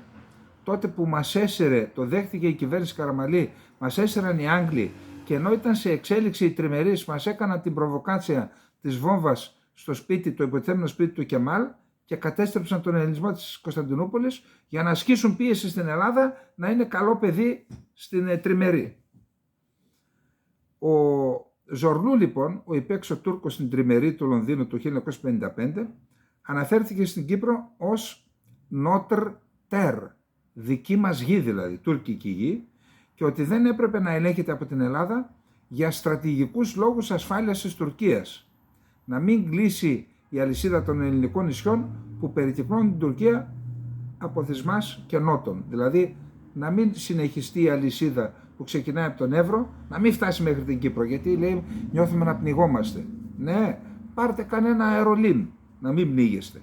τότε που μας έσαιρε, το δέχτηκε η κυβέρνηση Καραμαλή, μας έσαιραν οι Άγγλοι, και ενώ ήταν σε εξέλιξη οι τριμερείς, μας έκαναν την προβοκάτσια της βόμβας στο σπίτι, το υποτιθέμενο σπίτι του Κεμάλ, και κατέστρεψαν τον ελληνισμό της Κωνσταντινούπολης για να ασκήσουν πίεση στην Ελλάδα να είναι καλό παιδί στην τριμερή. Ο Ζορλού λοιπόν, ο υπέξω Τούρκος στην τριμερή του Λονδίνου του 1955, αναφέρθηκε στην Κύπρο ως Νότρ Τερ, δική μας γη δηλαδή, τουρκική γη, και ότι δεν έπρεπε να ελέγχεται από την Ελλάδα για στρατηγικούς λόγους ασφάλειας της Τουρκίας. Να μην κλείσει η αλυσίδα των ελληνικών νησιών που περικυκλώνουν την Τουρκία από δυσμάς και νότων. Δηλαδή να μην συνεχιστεί η αλυσίδα που ξεκινάει από τον Εύρο, να μην φτάσει μέχρι την Κύπρο, γιατί λέει νιώθουμε να πνιγόμαστε. Ναι, πάρτε κανένα αερολίν, να μην πνίγεστε.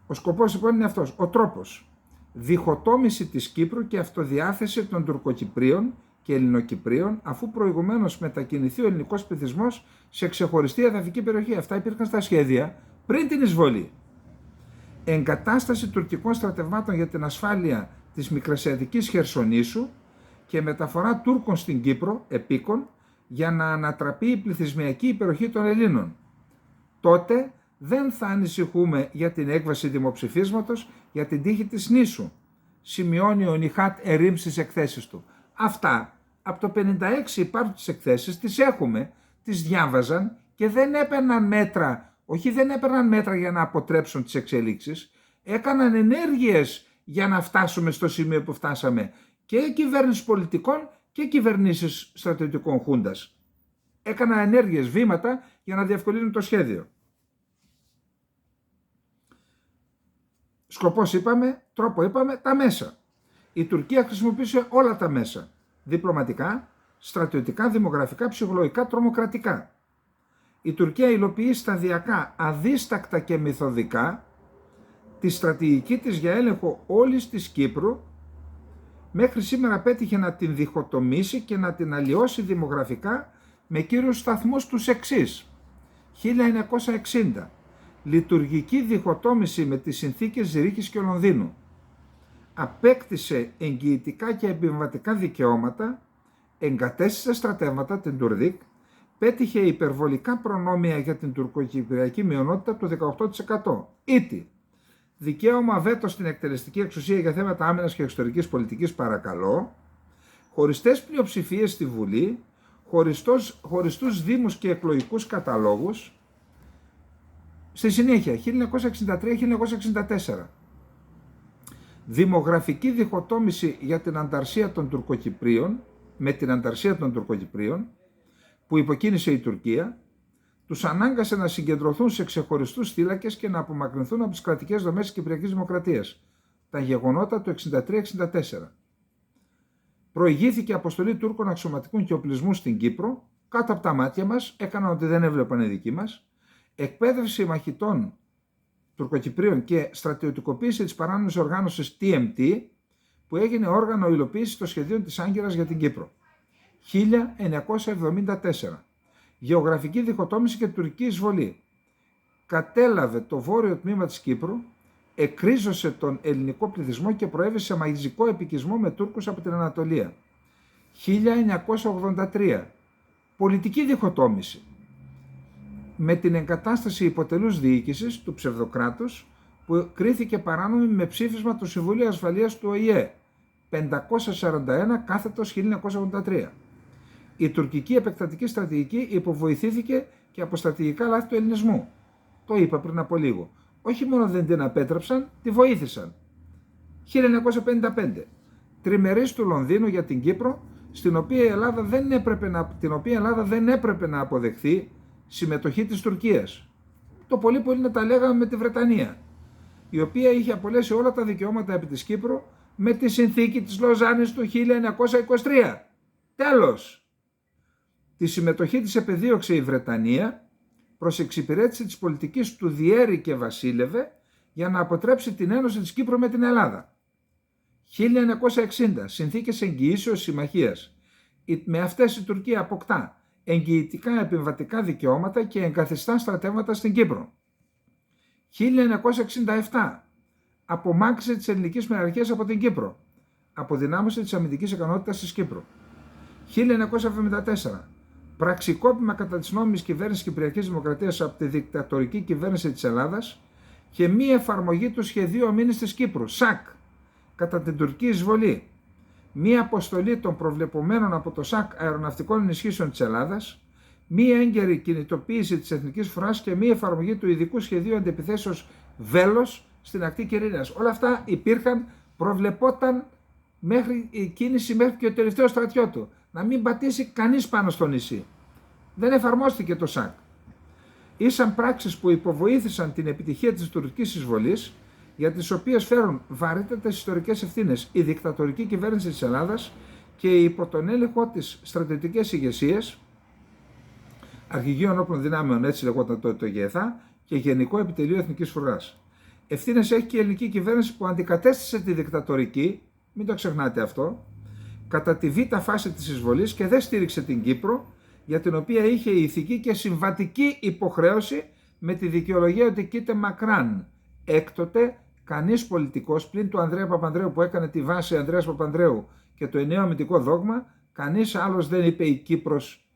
Ο σκοπός λοιπόν είναι αυτός. Ο τρόπος: διχοτόμηση της Κύπρου και αυτοδιάθεση των Τουρκοκυπρίων και Ελληνοκυπρίων, αφού προηγουμένως μετακινηθεί ο ελληνικός πληθυσμός σε ξεχωριστή εδαφική περιοχή. Αυτά υπήρχαν στα σχέδια πριν την εισβολή. Εγκατάσταση τουρκικών στρατευμάτων για την ασφάλεια της Μικρασιατικής Χερσονήσου και μεταφορά Τούρκων στην Κύπρο, επίκων, για να ανατραπεί η πληθυσμιακή υπεροχή των Ελλήνων. Τότε δεν θα ανησυχούμε για την έκβαση δημοψηφίσματος για την τύχη της νήσου, σημειώνει ο Νιχάτ Ερίμ στις εκθέσεις του. Αυτά από το 56 υπάρχουν τις εκθέσεις, τις έχουμε, τις διάβαζαν και δεν έπαιρναν μέτρα, όχι δεν έπαιρναν μέτρα για να αποτρέψουν τις εξελίξεις, έκαναν ενέργειες για να φτάσουμε στο σημείο που φτάσαμε, και κυβέρνηση πολιτικών και κυβερνήσεις στρατιωτικών χούντας. Έκαναν ενέργειες, βήματα για να διευκολύνουν το σχέδιο. Σκοπός είπαμε, τρόπο είπαμε, τα μέσα. Η Τουρκία χρησιμοποίησε όλα τα μέσα. Διπλωματικά, στρατιωτικά, δημογραφικά, ψυχολογικά, τρομοκρατικά. Η Τουρκία υλοποιεί σταδιακά, αδίστακτα και μεθοδικά τη στρατηγική της για έλεγχο όλης της Κύπρου. Μέχρι σήμερα πέτυχε να την διχοτομήσει και να την αλλοιώσει δημογραφικά με κύριους σταθμούς τους εξής. 1960. Λειτουργική διχοτόμηση με τις συνθήκες Ζηρίχης και Λονδίνου. Απέκτησε εγγυητικά και επιβατικά δικαιώματα, εγκατέστησε στρατεύματα, την Τουρδίκ, πέτυχε υπερβολικά προνόμια για την τουρκοκυπριακή μειονότητα του 18%. Ήτι, δικαίωμα βέτο στην εκτελεστική εξουσία για θέματα άμυνας και εξωτερικής πολιτικής, παρακαλώ, χωριστές πλειοψηφίες στη Βουλή, χωριστούς δήμους και εκλογικούς καταλόγους. Στη συνέχεια, 1963-1964. Δημογραφική διχοτόμηση για την ανταρσία των Τουρκοκυπρίων, με την ανταρσία των Τουρκοκυπρίων, που υποκίνησε η Τουρκία, τους ανάγκασε να συγκεντρωθούν σε ξεχωριστούς θύλακες και να απομακρυνθούν από τις κρατικές δομές της Κυπριακής Δημοκρατίας. Τα γεγονότα του 63-64. Προηγήθηκε αποστολή Τούρκων αξιωματικών και οπλισμού στην Κύπρο, κάτω από τα μάτια μας, έκαναν ότι δεν έβλεπαν οι δικοί μας. Εκπαίδευση μαχητών Τουρκοκυπρίων και στρατιωτικοποίηση της παράνομης οργάνωσης TMT, που έγινε όργανο υλοποίησης των σχεδίων της Άγκυρας για την Κύπρο. 1974. Γεωγραφική διχοτόμηση και τουρκική εισβολή. κατέλαβε το βόρειο τμήμα της Κύπρου, εκρίζωσε τον ελληνικό πληθυσμό και προέβησε σε μαζικό επικισμό με Τούρκους από την Ανατολία. 1983. Πολιτική διχοτόμηση. Με την εγκατάσταση υποτελούς διοίκησης του ψευδοκράτους που κρίθηκε παράνομη με ψήφισμα του Συμβουλίου Ασφαλείας του ΟΗΕ 541/1983. Η τουρκική επεκτατική στρατηγική υποβοηθήθηκε και από στρατηγικά λάθη του ελληνισμού. Το είπα πριν από λίγο. Όχι μόνο δεν την απέτρεψαν, τη βοήθησαν. 1955. Τριμερής του Λονδίνου για την Κύπρο, την οποία η Ελλάδα δεν έπρεπε να αποδεχθεί συμμετοχή της Τουρκίας. Το πολύ πολύ να τα λέγαμε με τη Βρετανία, η οποία είχε απολέσει όλα τα δικαιώματα επί της Κύπρου με τη συνθήκη της Λοζάνης του 1923. Τέλος. Τη συμμετοχή της επεδίωξε η Βρετανία προς εξυπηρέτηση της πολιτικής του διέρη και βασίλευε για να αποτρέψει την ένωση της Κύπρου με την Ελλάδα. 1960. Συνθήκες εγγυήσεως συμμαχίας. Με αυτές η Τουρκία αποκτά εγγυητικά επεμβατικά δικαιώματα και εγκαθιστά στρατεύματα στην Κύπρο. 1967. Απομάκρυνση της ελληνικής μεραρχίας από την Κύπρο. Αποδυνάμωση της αμυντικής ικανότητας της Κύπρου. 1974. Πραξικόπημα κατά της νόμιμης κυβέρνησης Κυπριακής Δημοκρατίας από τη δικτατορική κυβέρνηση της Ελλάδας και μη εφαρμογή του σχεδίου αμήνης της Κύπρου, ΣΑΚ, κατά την τουρκική εισβολή. Μη αποστολή των προβλεπομένων από το ΣΑΚ αεροναυτικών ενισχύσεων της Ελλάδας, μη έγκαιρη κινητοποίηση της εθνικής φοράς και μη εφαρμογή του ειδικού σχεδίου αντιπιθέσεως Βέλος στην ακτή Κυρηναίας. Όλα αυτά υπήρχαν, προβλεπόταν μέχρι η κίνηση μέχρι και ο τελευταίο στρατιώτου. Να μην πατήσει κανείς πάνω στο νησί. Δεν εφαρμόστηκε το ΣΑΚ. Ήσαν πράξεις που υποβοήθησαν την επιτυχία της τουρκικής εισβολής, για τις οποίες φέρουν βαρύτατες ιστορικές ευθύνες η δικτατορική κυβέρνηση της Ελλάδας και οι υπό τον έλεγχο της στρατιωτικές ηγεσίες, Αρχηγείο Ενόπλων Δυνάμεων, έτσι λεγόταν το ΓΕΘΑ, και Γενικό Επιτελείο Εθνικής Φρουράς. Ευθύνες έχει και η ελληνική κυβέρνηση που αντικατέστησε τη δικτατορική, μην το ξεχνάτε αυτό, κατά τη β' φάση της εισβολής και δεν στήριξε την Κύπρο, για την οποία είχε ηθική και συμβατική υποχρέωση με τη δικαιολογία ότι κοίται μακράν. Έκτοτε κανείς πολιτικός πλην του Ανδρέα Παπανδρέου που έκανε τη βάση Ανδρέας Παπανδρέου και το ενιαίο αμυντικό δόγμα, κανείς άλλος δεν είπε η Κύπρος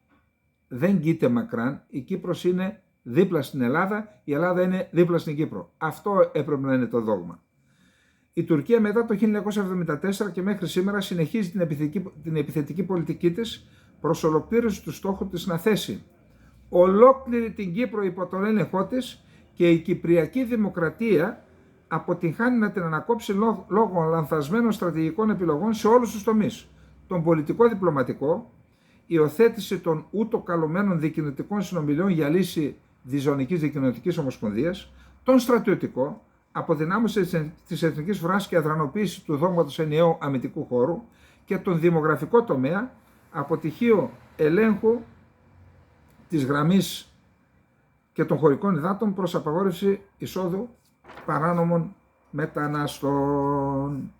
δεν κοίται μακράν, η Κύπρος είναι δίπλα στην Ελλάδα, η Ελλάδα είναι δίπλα στην Κύπρο. Αυτό έπρεπε να είναι το δόγμα. Η Τουρκία μετά το 1974 και μέχρι σήμερα συνεχίζει την επιθετική πολιτική της προς ολοκλήρωση του στόχου της να θέσει ολόκληρη την Κύπρο υπό τον έλεγχό της και η Κυπριακή Δημοκρατία αποτυγχάνει να την ανακόψει λόγω λανθασμένων στρατηγικών επιλογών σε όλους τους τομείς. Τον πολιτικό-διπλωματικό, υιοθέτηση των ούτω καλωμένων δικοινοτικών συνομιλιών για λύση διζωνικής δικοινοτικής ομοσπονδίας, τον στρατιωτικό, αποδυνάμωση της εθνικής φρουράς και αδρανοποίηση του δόγματος ενιαίου αμυντικού χώρου και τον δημογραφικό τομέα, αποτυχίο ελέγχου της γραμμής και των χωρικών υδάτων προς απαγόρευση εισόδου παράνομων μεταναστών.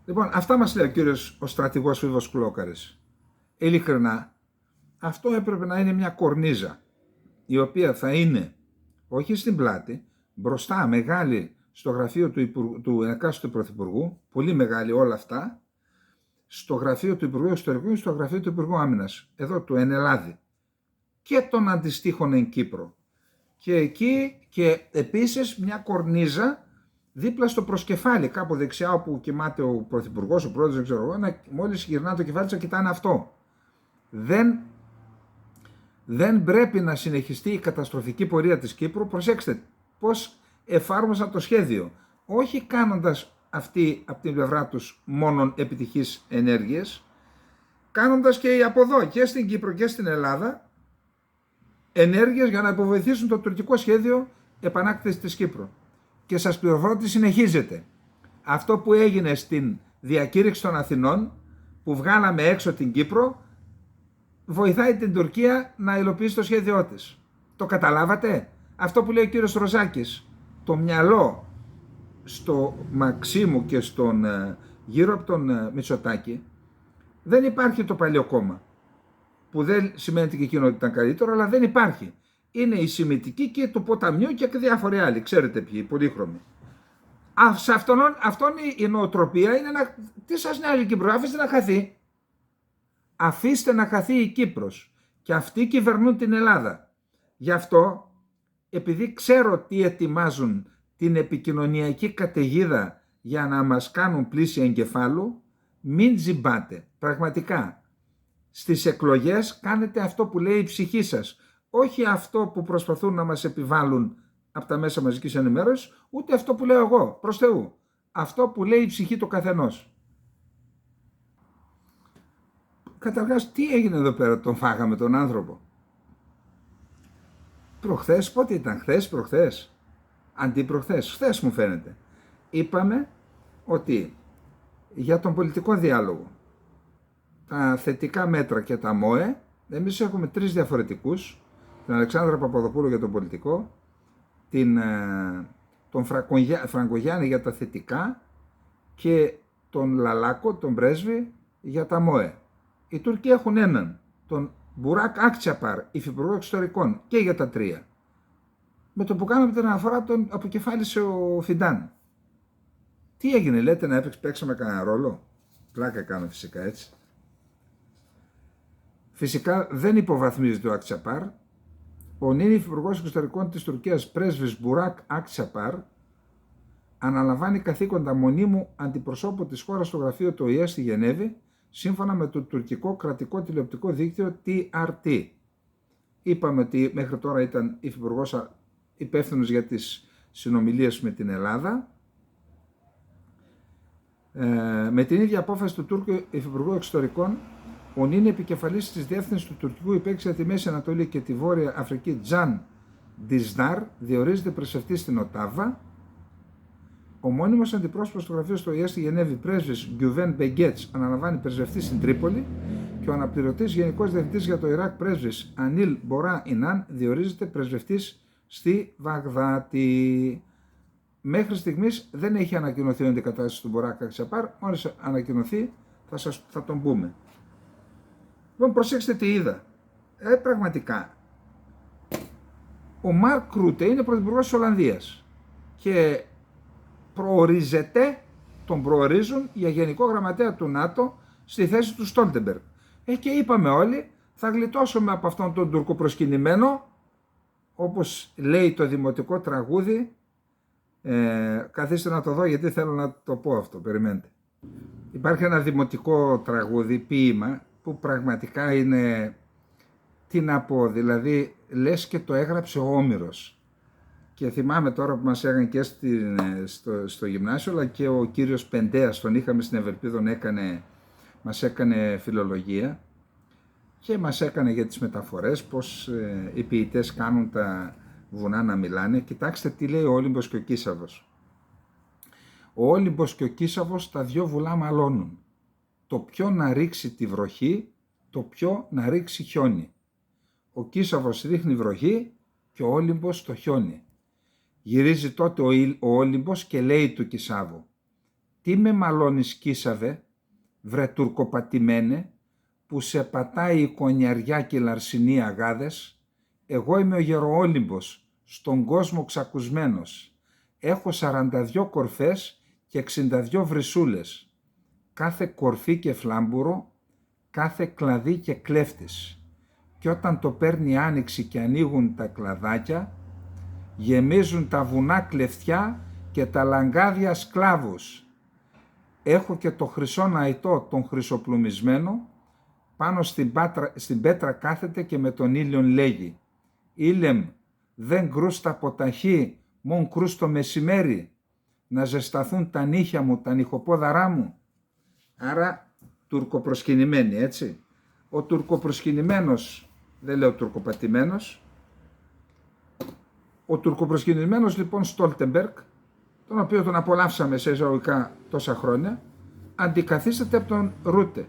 Λοιπόν, αυτά μας λέει ο στρατηγός Φίβος Κλόκαρης. Ειλικρινά, αυτό έπρεπε να είναι μια κορνίζα, η οποία θα είναι όχι στην πλάτη, μπροστά μεγάλη στο γραφείο του εκάστοτε Πρωθυπουργού, πολύ μεγάλη όλα αυτά, στο γραφείο του Υπουργού Εξωτερικών και στο γραφείο του Υπουργού Άμυνας, εδώ του εν Ελλάδη, και των αντιστοίχων εν Κύπρο. Και εκεί και επίσης μια κορνίζα δίπλα στο προσκεφάλι, κάπου δεξιά όπου κοιμάται ο Πρωθυπουργός, ο Πρόεδρος, δεν ξέρω εγώ, μόλις γυρνά το κεφάλι του κοιτάνε αυτό. Δεν πρέπει να συνεχιστεί η καταστροφική πορεία της Κύπρου. Προσέξτε πώς εφάρμοσαν το σχέδιο. Όχι κάνοντας αυτοί από την πλευρά τους μόνον επιτυχείς ενέργειες, κάνοντας και από εδώ και στην Κύπρο και στην Ελλάδα ενέργειες για να υποβοηθήσουν το τουρκικό σχέδιο επανάκτησης της Κύπρου. Και σας πληροφορώ ότι συνεχίζεται. Αυτό που έγινε στην διακήρυξη των Αθηνών, που βγάλαμε έξω την Κύπρο, βοηθάει την Τουρκία να υλοποιήσει το σχέδιό της. Το καταλάβατε? Αυτό που λέει ο κύριος Ροζάκης, το μυαλό στο Μαξίμου και γύρω από τον Μητσοτάκη, δεν υπάρχει το παλιό κόμμα. που δεν σημαίνει και εκείνο ότι ήταν καλύτερο, αλλά δεν υπάρχει. Είναι η Σημιτική και του Ποταμιού και διάφοροι άλλοι, ξέρετε ποιοι, πολύχρωμοι. Σε αυτόν η νοοτροπία είναι να... Τι σας νοιάζει η Κύπρος, αφήστε να χαθεί. Αφήστε να χαθεί η Κύπρος. Και αυτοί κυβερνούν την Ελλάδα. Γι' αυτό, επειδή ξέρω τι ετοιμάζουν την επικοινωνιακή καταιγίδα για να μας κάνουν πλήση εγκεφάλου, μην τζιμπάτε. Πραγματικά. Στις εκλογές κάνετε αυτό που λέει η ψυχή σας. Όχι αυτό που προσπαθούν να μας επιβάλλουν από τα μέσα μαζικής ενημέρωσης, ούτε αυτό που λέω εγώ, προς Θεού. Αυτό που λέει η ψυχή του καθενός. Καταρχάς, τι έγινε εδώ πέρα, τον φάγαμε τον άνθρωπο. Προχθές, πότε ήταν, χθες, προχθές, αντιπροχθές, χθες μου φαίνεται. Είπαμε ότι για τον πολιτικό διάλογο, τα θετικά μέτρα και τα ΜΟΕ, εμείς έχουμε τρεις διαφορετικούς, την Αλεξάνδρα Παπαδοπούλου για τον πολιτικό, τον Φραγκογιάννη για τα θετικά και τον Λαλάκο, τον πρέσβη, για τα ΜΟΕ. Οι Τούρκοι έχουν έναν, τον Μπουράκ Ακτσιαπάρ, υφυπουργό εξωτερικών, και για τα τρία. Με το που κάναμε την αναφορά τον αποκεφάλισε ο Φιντάν. Τι έγινε, λέτε, να παίξαμε κανένα ρόλο? Πλάκα κάνω φυσικά, έτσι. Φυσικά δεν υποβαθμίζεται ο Ακτσιαπάρ. Ο νυν υφυπουργός εξωτερικών της Τουρκίας, πρέσβης Μπουράκ Ακτσιαπάρ, αναλαμβάνει καθήκοντα μονίμου αντιπροσώπου της χώρας στο γραφείο του ΟΗΕ στη Γενέβη, σύμφωνα με το τουρκικό κρατικό τηλεοπτικό δίκτυο TRT. Είπαμε ότι μέχρι τώρα ήταν υφυπουργός υπεύθυνος για τις συνομιλίες με την Ελλάδα. Με την ίδια απόφαση του Τούρκου υφυπουργού εξωτερικών, ο νυν επικεφαλής της διεύθυνσης του τουρκικού υπέξου για τη Μέση Ανατολή και τη Βόρεια Αφρική, Τζαν Διζνάρ, διορίζεται πρεσβευτής στην Οτάβα. Ο μόνιμος αντιπρόσωπος του γραφείου στο ΟΗΕ στη Γενέβη, πρέσβης Γκιουβέν Μπεγκέτς, αναλαμβάνει πρεσβευτή στην Τρίπολη και ο αναπληρωτής γενικός διευθυντής για το Ιράκ, πρέσβης Ανίλ Μπορά Ινάν, διορίζεται πρεσβευτής στη Βαγδάτη. Μέχρι στιγμής δεν έχει ανακοινωθεί η αντικατάσταση του Μπορά Ακτσιαπάρ. Μόλις ανακοινωθεί θα τον πούμε. Λοιπόν, προσέξτε τι είδα. Πραγματικά. Ο Μαρκ Ρούτε είναι πρωθυπουργός της Ολλανδίας και τον προορίζουν για γενικό γραμματέα του ΝΑΤΟ στη θέση του Στόλτεμπεργκ. Και είπαμε όλοι, θα γλιτώσουμε από αυτόν τον τουρκοπροσκυνημένο, όπως λέει το δημοτικό τραγούδι. Καθίστε να το δω γιατί θέλω να το πω αυτό, περιμένετε. Υπάρχει ένα δημοτικό τραγούδι, ποίημα, που πραγματικά είναι, τι να πω, δηλαδή λες και το έγραψε ο Όμηρος. Και θυμάμαι τώρα που μας έκανε και στο γυμνάσιο, αλλά και ο κύριος Πεντέας, τον είχαμε στην Ευελπίδων, μας έκανε φιλολογία και μας έκανε για τις μεταφορές, πως οι ποιητές κάνουν τα βουνά να μιλάνε. Κοιτάξτε τι λέει ο Όλυμπος και ο Κίσαβος. Ο Όλυμπος και ο Κίσαβος τα δυο βουλά μαλώνουν. Το ποιο να ρίξει τη βροχή, το ποιο να ρίξει χιόνι. Ο Κίσαβος ρίχνει βροχή και ο Όλυμπος το χιόνι. Γυρίζει τότε ο Όλυμπος και λέει του Κισάβου: «Τι με μαλώνεις, Κίσαβε, βρε τουρκοπατημένε, που σε πατάει η κονιαριά και η λαρσινή αγάδες? Εγώ είμαι ο Γεροόλυμπος, στον κόσμο ξακουσμένος. Έχω 42 κορφές και 62 βρυσούλες. Κάθε κορφή και φλάμπουρο, κάθε κλαδί και κλέφτης. Και όταν το παίρνει άνοιξη και ανοίγουν τα κλαδάκια, γεμίζουν τα βουνά κλεφτιά και τα λαγκάδια σκλάβους. Έχω και το χρυσό ναϊτό τον χρυσοπλουμισμένο, πάνω στην πέτρα κάθεται και με τον ήλιον λέγει: «Ήλεμ, δεν κρούστα ποταχή, μον κρούς το μεσημέρι, να ζεσταθούν τα νύχια μου, τα νυχοπόδαρά μου». Άρα τουρκοπροσκυνημένοι, έτσι. Ο τουρκοπροσκυνημένος, δεν λέω τουρκοπατημένος, ο τουρκοπροσκυνημένος λοιπόν Στόλτεμπεργκ, τον οποίο τον απολαύσαμε σε εισαγωγικά τόσα χρόνια, αντικαθίσταται από τον Ρούτε.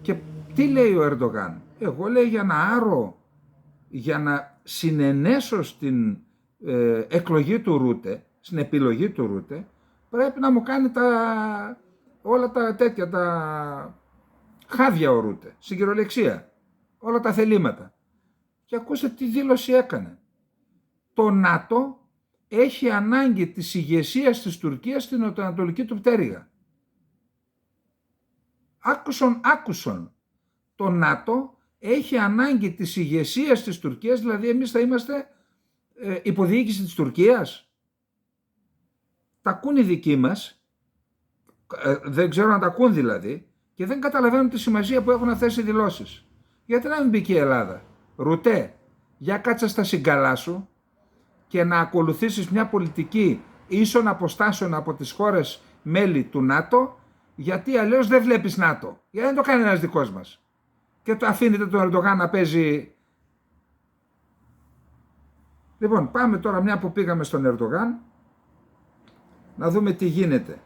Και τι λέει ο Ερντογάν? Εγώ, λέει, για να άρω, για να συνενέσω στην εκλογή του Ρούτε, στην επιλογή του Ρούτε, πρέπει να μου κάνει όλα τα τέτοια, τα χάδια ο Ρούτε, στην κυριολεξία. όλα τα θελήματα. Και ακούστε τι δήλωση έκανε. Το ΝΑΤΟ έχει ανάγκη της ηγεσίας της Τουρκίας στην νοτιοανατολική του πτέρυγα. Άκουσον. Το ΝΑΤΟ έχει ανάγκη της ηγεσίας της Τουρκίας, δηλαδή εμείς θα είμαστε υποδιοίκηση της Τουρκίας. Τα ακούν οι δικοί μας, δεν ξέρω να τα ακούν δηλαδή, και δεν καταλαβαίνουν τη σημασία που έχουν αυτές οι δηλώσεις. Γιατί να μην μπει και η Ελλάδα? Ρουτέ, για κάτσε στα συγκαλά σου και να ακολουθήσεις μια πολιτική ίσων αποστάσεων από τις χώρες μέλη του ΝΑΤΟ, γιατί αλλιώς δεν βλέπεις ΝΑΤΟ. Γιατί δεν το κάνει ένας δικός μας. Και το αφήνετε τον Ερντογάν να παίζει. Λοιπόν, πάμε τώρα, μια που πήγαμε στον Ερντογάν, να δούμε τι γίνεται.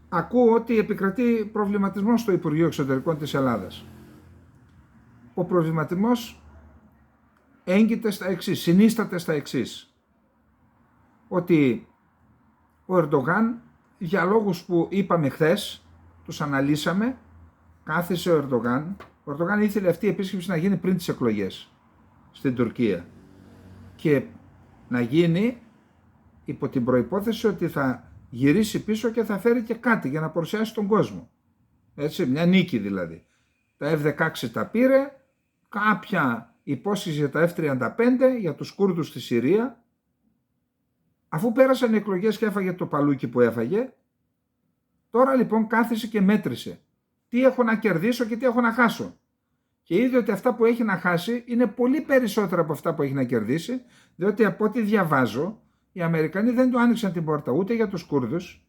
Ακούω ότι επικρατεί προβληματισμός στο Υπουργείο Εξωτερικών της Ελλάδας. Ο προβληματισμός έγκυται στα εξής, συνίσταται στα εξής. Ότι ο Ερντογάν, για λόγους που είπαμε χθες, τους αναλύσαμε, κάθισε ο Ερντογάν. Ο Ερντογάν ήθελε αυτή η επίσκεψη να γίνει πριν τις εκλογές στην Τουρκία. Και να γίνει υπό την προϋπόθεση ότι θα γυρίσει πίσω και θα φέρει και κάτι για να παρουσιάσει τον κόσμο. Έτσι, μια νίκη δηλαδή. Τα F-16 τα πήρε, κάποια υπόσχεση για τα F-35 για τους Κούρδους στη Συρία. Αφού πέρασαν οι εκλογές και έφαγε το παλούκι που έφαγε, τώρα λοιπόν κάθισε και μέτρησε. Τι έχω να κερδίσω και τι έχω να χάσω. Και είδε ότι αυτά που έχει να χάσει είναι πολύ περισσότερα από αυτά που έχει να κερδίσει, διότι από ό,τι διαβάζω, οι Αμερικανοί δεν του άνοιξαν την πόρτα ούτε για τους Κούρδους.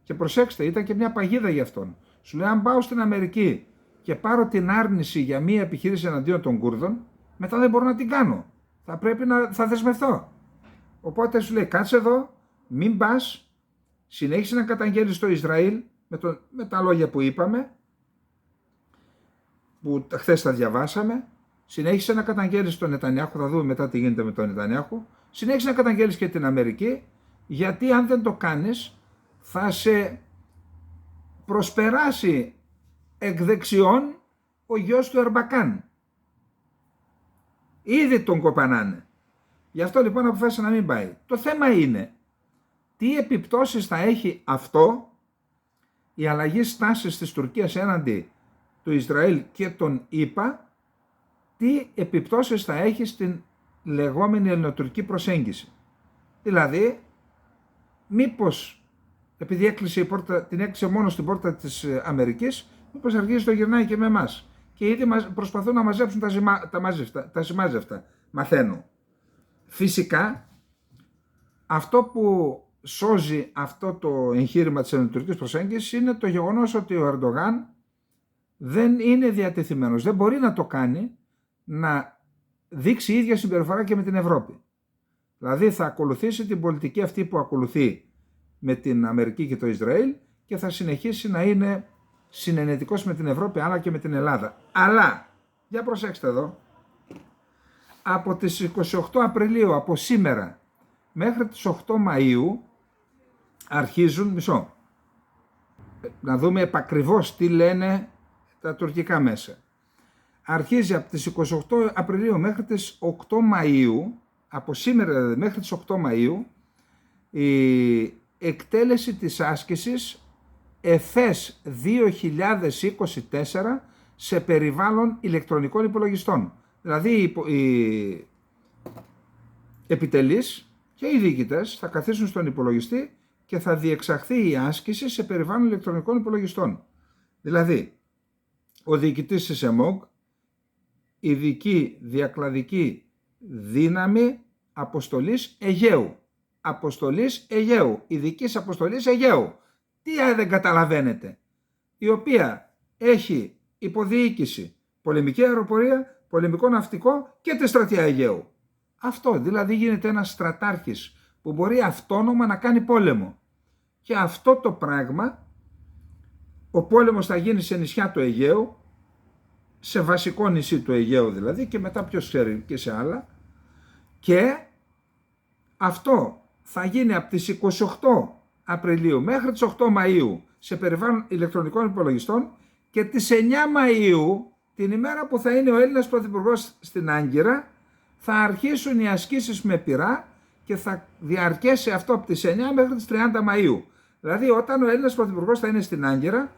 Και προσέξτε, ήταν και μια παγίδα για αυτόν. Σου λέει, αν πάω στην Αμερική και πάρω την άρνηση για μια επιχείρηση εναντίον των Κούρδων, μετά δεν μπορώ να την κάνω. Θα δεσμευτώ. Οπότε σου λέει, κάτσε εδώ, μην πας, συνέχισε να καταγγέλεις το Ισραήλ με τα λόγια που είπαμε, που χθες τα διαβάσαμε, συνέχισε να καταγγέλεις τον Νετανιάχου, θα δούμε μετά τι γίνεται με τον Νετανιάχου, συνέχισε να καταγγέλεις και την Αμερική, γιατί αν δεν το κάνεις θα σε προσπεράσει εκ δεξιών ο γιος του Ερμπακάν. Ήδη τον κοπανάνε. Γι' αυτό λοιπόν αποφάσισε να μην πάει. Το θέμα είναι τι επιπτώσεις θα έχει αυτό, η αλλαγή στάσης της Τουρκίας έναντι του Ισραήλ και των ΗΠΑ, τι επιπτώσεις θα έχει στην λεγόμενη ελληνοτουρκική προσέγγιση. Δηλαδή, μήπως επειδή έκλεισε η πόρτα, την έκλεισε μόνο στην πόρτα της Αμερικής, μήπως αρχίζει το γυρνάει και με εμάς. Και ήδη προσπαθούν να μαζέψουν τα σημάζευτα. Μαθαίνω. Φυσικά, αυτό που σώζει αυτό το εγχείρημα της ελληνοτουρκικής προσέγγισης είναι το γεγονός ότι ο Ερντογάν δεν είναι διατεθειμένος, δεν μπορεί να το κάνει, να δείξει η ίδια συμπεριφορά και με την Ευρώπη. Δηλαδή θα ακολουθήσει την πολιτική αυτή που ακολουθεί με την Αμερική και το Ισραήλ και θα συνεχίσει να είναι συνενετικός με την Ευρώπη αλλά και με την Ελλάδα. Αλλά, για προσέξτε εδώ, από τις 28 Απριλίου, από σήμερα μέχρι τις 8 Μαΐου αρχίζουν, να δούμε επακριβώς τι λένε τα τουρκικά μέσα. Αρχίζει από τις 28 Απριλίου μέχρι τις 8 Μαΐου, από σήμερα δηλαδή μέχρι τις 8 Μαΐου, η εκτέλεση της άσκησης ΕΦΕΣ 2024 σε περιβάλλον ηλεκτρονικών υπολογιστών. Δηλαδή οι επιτελείς και οι διοικητές θα καθίσουν στον υπολογιστή και θα διεξαχθεί η άσκηση σε περιβάλλον ηλεκτρονικών υπολογιστών. Δηλαδή, ο διοικητής της ΕΜΟΓ, ειδική διακλαδική δύναμη αποστολής Αιγαίου. Αποστολής Αιγαίου, ειδικής αποστολής Αιγαίου. Τι δεν καταλαβαίνετε? Η οποία έχει υποδιοίκηση πολεμική αεροπορία, πολεμικό ναυτικό και τη στρατιά Αιγαίου. Αυτό δηλαδή γίνεται ένας στρατάρχης που μπορεί αυτόνομα να κάνει πόλεμο. Και αυτό το πράγμα, ο πόλεμος θα γίνει σε νησιά του Αιγαίου, σε βασικό νησί του Αιγαίου δηλαδή, και μετά ποιος ξέρει και σε άλλα, και αυτό θα γίνει από τις 28 Απριλίου μέχρι τις 8 Μαΐου σε περιβάλλον ηλεκτρονικών υπολογιστών και τις 9 Μαΐου, την ημέρα που θα είναι ο Έλληνας Πρωθυπουργός στην Άγκυρα, θα αρχίσουν οι ασκήσεις με πυρά και θα διαρκέσει αυτό από τις 9 μέχρι τις 30 Μαΐου. Δηλαδή όταν ο Έλληνας Πρωθυπουργός θα είναι στην Άγκυρα,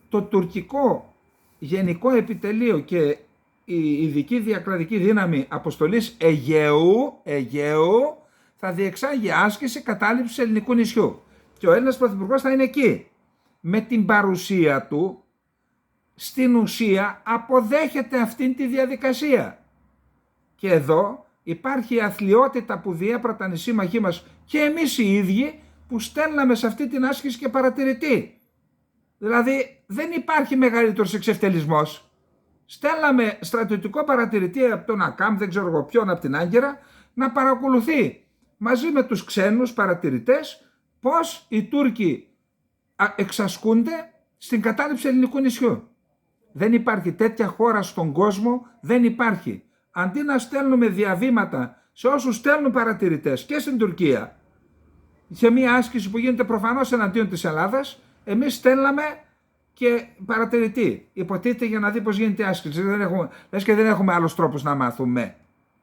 το τουρκικό γενικό επιτελείο και η ειδική διακρατική δύναμη αποστολής Αιγαίου θα διεξάγει άσκηση κατάληψης ελληνικού νησιού. Και ο Έλληνας Πρωθυπουργός θα είναι εκεί. Με την παρουσία του, στην ουσία αποδέχεται αυτήν τη διαδικασία. Και εδώ υπάρχει η αθλιότητα που διέπραταν οι σύμμαχοί μας και εμείς οι ίδιοι που στέλναμε σε αυτή την άσκηση και παρατηρητή. Δηλαδή δεν υπάρχει μεγαλύτερος εξευτελισμός. Στέλναμε στρατιωτικό παρατηρητή από τον ΑΚΑΜ, δεν ξέρω εγώ ποιον, από την Άγκυρα, να παρακολουθεί μαζί με τους ξένους παρατηρητές πώς οι Τούρκοι εξασκούνται στην κατάληψη ελληνικού νησιού. Δεν υπάρχει τέτοια χώρα στον κόσμο, δεν υπάρχει. Αντί να στέλνουμε διαβήματα σε όσους στέλνουν παρατηρητές και στην Τουρκία, σε μια άσκηση που γίνεται προφανώς εναντίον της Ελλάδας, εμείς στέλναμε και παρατηρητή. Υποτίθεται για να δει πώς γίνεται η άσκηση. Λες και δεν έχουμε άλλους τρόπους να μάθουμε.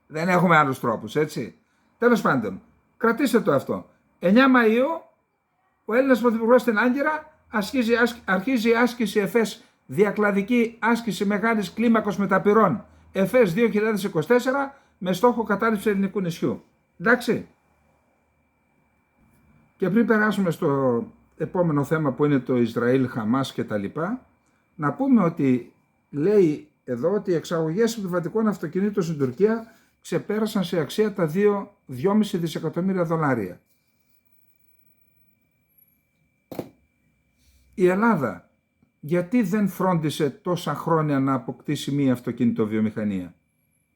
Δεν έχουμε άλλους τρόπους, έτσι. Τέλος πάντων, κρατήστε το αυτό. 9 Μαΐου, ο Έλληνας Πρωθυπουργός στην Άγκυρα αρχίζει η άσκηση ΕΦΕΣ, διακλαδική άσκηση μεγάλης κλίμακος μεταπυρών, ΕΦΕΣ 2024, με στόχο κατάληψη ελληνικού νησιού. Εντάξει. Και πριν περάσουμε στο επόμενο θέμα που είναι το Ισραήλ, Χαμάς και τα λοιπά, να πούμε ότι λέει εδώ ότι οι εξαγωγές επιβατικών αυτοκινήτων στην Τουρκία ξεπέρασαν σε αξία τα 2,5 δισεκατομμύρια δολάρια. Η Ελλάδα γιατί δεν φρόντισε τόσα χρόνια να αποκτήσει μία αυτοκινητοβιομηχανία?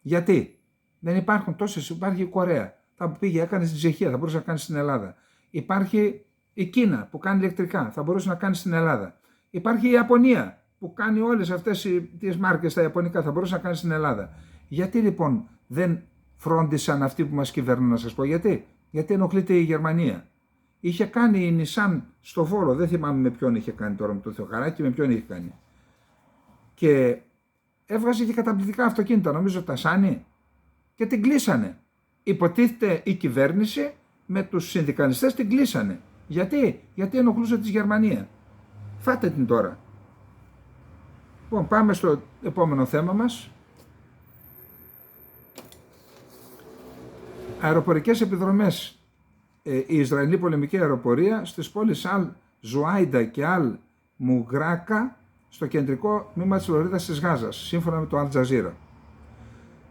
Γιατί? Δεν υπάρχουν τόσες, υπάρχει η Κορέα, θα πήγε, έκανε στην Τσεχία, θα μπορούσε να κάνει στην Ελλάδα. Υπάρχει η Κίνα που κάνει ηλεκτρικά, θα μπορούσε να κάνει στην Ελλάδα. Υπάρχει η Ιαπωνία που κάνει όλες αυτές τις μάρκες τα ιαπωνικά, θα μπορούσε να κάνει στην Ελλάδα. Γιατί λοιπόν δεν φρόντισαν αυτοί που μας κυβερνούν, να σας πω γιατί? Γιατί ενοχλείται η Γερμανία. Είχε κάνει η Νισάν στο Βόλο, δεν θυμάμαι με ποιον είχε κάνει τώρα, με το Θεοχαράκη, με ποιον είχε κάνει. Και έβγαζε και καταπληκτικά αυτοκίνητα, νομίζω τα Σάνι, και την κλείσανε. Υποτίθεται η κυβέρνηση με τους συνδικαλιστές την κλείσανε. Γιατί ενοχλούσε τη Γερμανία. Φάτε την τώρα. Λοιπόν, πάμε στο επόμενο θέμα μας. Αεροπορικές επιδρομές. Η Ισραηλή πολεμική αεροπορία στις πόλεις Αλ Ζουάιντα και Αλ Μουγράκα στο κεντρικό τμήμα της Λωρίδας της Γάζας, σύμφωνα με το Αλ Τζαζίρα.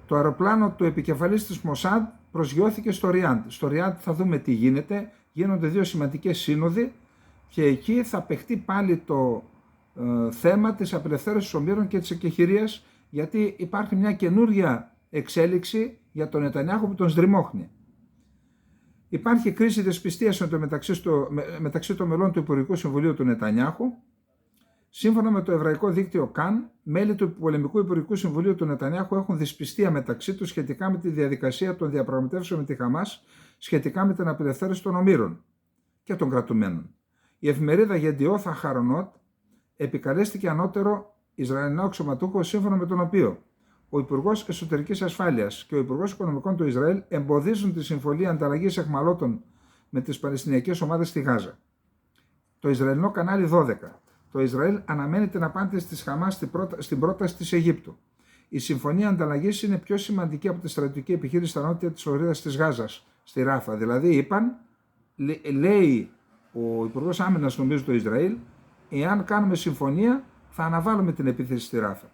Το αεροπλάνο του επικεφαλής της Μοσάντ προσγειώθηκε στο Ριάντ. Στο Ριάντ θα δούμε τι γίνεται. Γίνονται δύο σημαντικές σύνοδοι και εκεί θα παιχτεί πάλι το θέμα της απελευθέρωσης των ομήρων και της εκεχηρίας, γιατί υπάρχει μια καινούρια εξέλιξη για τον Νετανιάχου που τον σδριμώχνει. Υπάρχει κρίση δυσπιστίας μεταξύ των μελών του Υπουργικού Συμβουλίου του Νετανιάχου. Σύμφωνα με το εβραϊκό δίκτυο ΚΑΝ, μέλη του Πολεμικού Υπουργικού Συμβουλίου του Νετανιάχου έχουν δυσπιστία μεταξύ τους σχετικά με τη διαδικασία των διαπραγματεύσεων με τη Χαμάς σχετικά με την απελευθέρωση των ομήρων και των κρατουμένων. Η εφημερίδα Γεντιόθ Αχαρονότ επικαλέστηκε ανώτερο Ισραηλινό αξιωματούχο, σύμφωνα με τον οποίο ο Υπουργός Εσωτερικής Ασφάλειας και ο Υπουργός Οικονομικών του Ισραήλ εμποδίζουν τη συμφωνία ανταλλαγής αιχμαλώτων με τις Παλαιστινιακές ομάδες στη Γάζα. Το Ισραηλινό κανάλι 12. Το Ισραήλ αναμένει την απάντηση της Χαμάς στην πρόταση της Αιγύπτου. Η συμφωνία ανταλλαγής είναι πιο σημαντική από τη στρατιωτική επιχείρηση στα νότια της Λωρίδας της Γάζας, στη Ράφα. Δηλαδή, λέει ο Υπουργός Άμυνας, νομίζω, το Ισραήλ, εάν κάνουμε συμφωνία, θα αναβάλουμε την επίθεση στη Ράφα.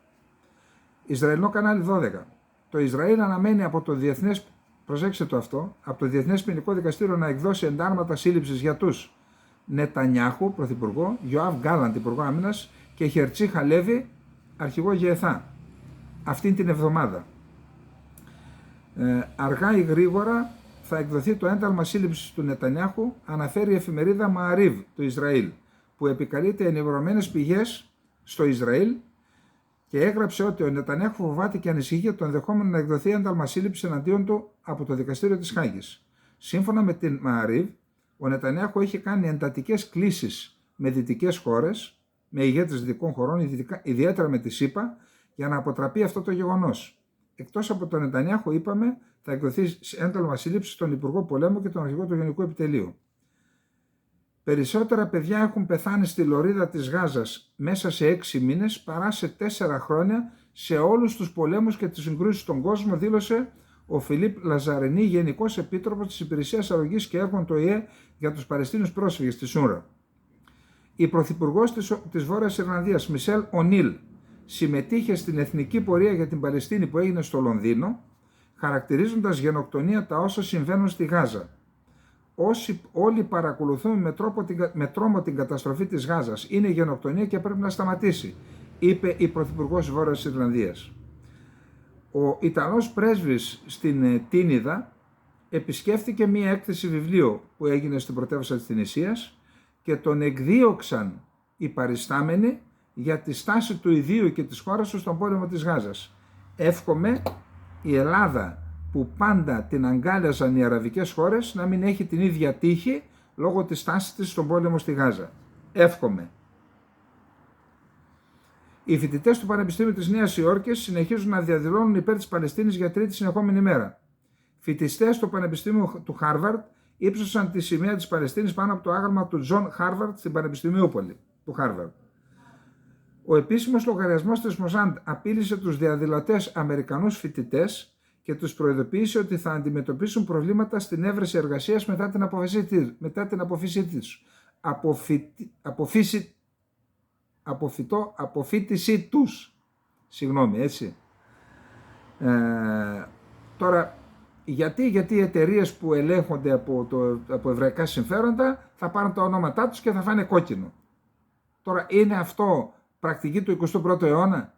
Ισραηλινό κανάλι 12. Το Ισραήλ αναμένει από το Διεθνές, προσέξτε το αυτό, από το Διεθνές Ποινικό Δικαστήριο να εκδώσει εντάλματα σύλληψης για τους Νετανιάχου, πρωθυπουργό, Ιωάβ Γκάλαντ, υπουργό άμυνας, και Χερτσί Χαλέβι, αρχηγό ΓΕΘΑ, αυτήν την εβδομάδα. Αργά ή γρήγορα θα εκδοθεί το ένταλμα σύλληψης του Νετανιάχου, αναφέρει η εφημερίδα Μααρίβ του Ισραήλ, που επικαλείται ενημερωμένες πηγές στο Ισραήλ και έγραψε ότι ο Νετανιάχου φοβάται και ανησυχεί για το ενδεχόμενο να εκδοθεί ένταλμα σύλληψης εναντίον του από το δικαστήριο της Χάγης. Σύμφωνα με την Μααρίβ, ο Νετανιάχου έχει κάνει εντατικές κλήσεις με δυτικές χώρες, με ηγέτες δυτικών χωρών, ιδιαίτερα με τη ΣΥΠΑ, για να αποτραπεί αυτό το γεγονός. Εκτός από τον Νετανιάχου, είπαμε, θα εκδοθεί ένταλμα σύλληψης στον Υπουργό Πολέμου και τον Αρχηγό του Γενικού Επιτελείου. Περισσότερα παιδιά έχουν πεθάνει στη λωρίδα της Γάζας μέσα σε 6 μήνες παρά σε 4 χρόνια σε όλους τους πολέμους και τις συγκρούσεις στον κόσμο, δήλωσε ο Φιλίπ Λαζαρενή, Γενικός Επίτροπος της Υπηρεσίας Αρρωγής και Έργων του ΟΗΕ για τους Παλαιστίνιους πρόσφυγες της UNRWA. Η Πρωθυπουργός της Βόρειας Ιρλανδίας, Μισελ Ονίλ, συμμετείχε στην εθνική πορεία για την Παλαιστίνη που έγινε στο Λονδίνο, χαρακτηρίζοντας γενοκτονία τα όσα συμβαίνουν στη Γάζα. Όλοι παρακολουθούμε με τρόμο την καταστροφή της Γάζας. Είναι γενοκτονία και πρέπει να σταματήσει, είπε η Πρωθυπουργός της Βόρειας Ιρλανδίας. Ο Ιταλός πρέσβης στην Τίνιδα επισκέφθηκε μία έκθεση βιβλίου που έγινε στην πρωτεύουσα της Τινησίας και τον εκδίωξαν οι παριστάμενοι για τη στάση του ιδίου και της χώρας του στον πόλεμο της Γάζας. Εύχομαι η Ελλάδα, που πάντα την αγκάλιαζαν οι αραβικές χώρες, να μην έχει την ίδια τύχη λόγω της στάσης της στον πόλεμο στη Γάζα. Εύχομαι. Οι φοιτητές του Πανεπιστήμιου της Νέας Υόρκης συνεχίζουν να διαδηλώνουν υπέρ της Παλαιστίνης για τρίτη συνεχόμενη μέρα. Φοιτητές του Πανεπιστήμιου του Χάρβαρντ ύψωσαν τη σημαία της Παλαιστίνης πάνω από το άγαλμα του Τζον Χάρβαρντ στην Πανεπιστημιούπολη του Χάρβαρντ. Ο επίσημος λογαριασμός της Μοσάντ απείλησε τους διαδηλωτές Αμερικανούς φοιτητές και τους προειδοποίησε ότι θα αντιμετωπίσουν προβλήματα στην έβρεση εργασίας μετά την αποφύτισή τους. Συγγνώμη, έτσι. Τώρα, γιατί οι εταιρείες που ελέγχονται από εβραϊκά συμφέροντα θα πάρουν τα ονόματά τους και θα φάνε κόκκινο. Τώρα, είναι αυτό πρακτική του 21ου αιώνα?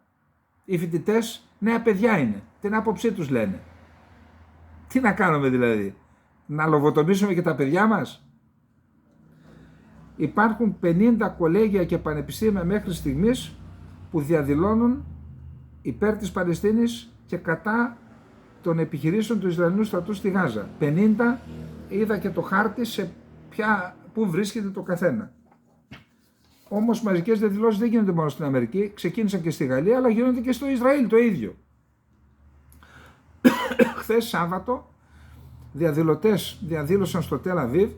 Οι φοιτητές νέα παιδιά είναι. Την άποψή τους λένε. Τι να κάνουμε δηλαδή? Να λοβοτομήσουμε και τα παιδιά μας? Υπάρχουν 50 κολέγια και πανεπιστήμια μέχρι στιγμής που διαδηλώνουν υπέρ της Παλαιστίνης και κατά των επιχειρήσεων του Ισραηλινού στρατού στη Γάζα. 50, είδα και το χάρτη σε πού βρίσκεται το καθένα. Όμως μαζικές διαδηλώσεις δεν γίνονται μόνο στην Αμερική, ξεκίνησαν και στη Γαλλία, αλλά γίνονται και στο Ισραήλ το ίδιο. Χθες Σάββατο διαδηλωτές διαδήλωσαν στο Τελ Αβίβ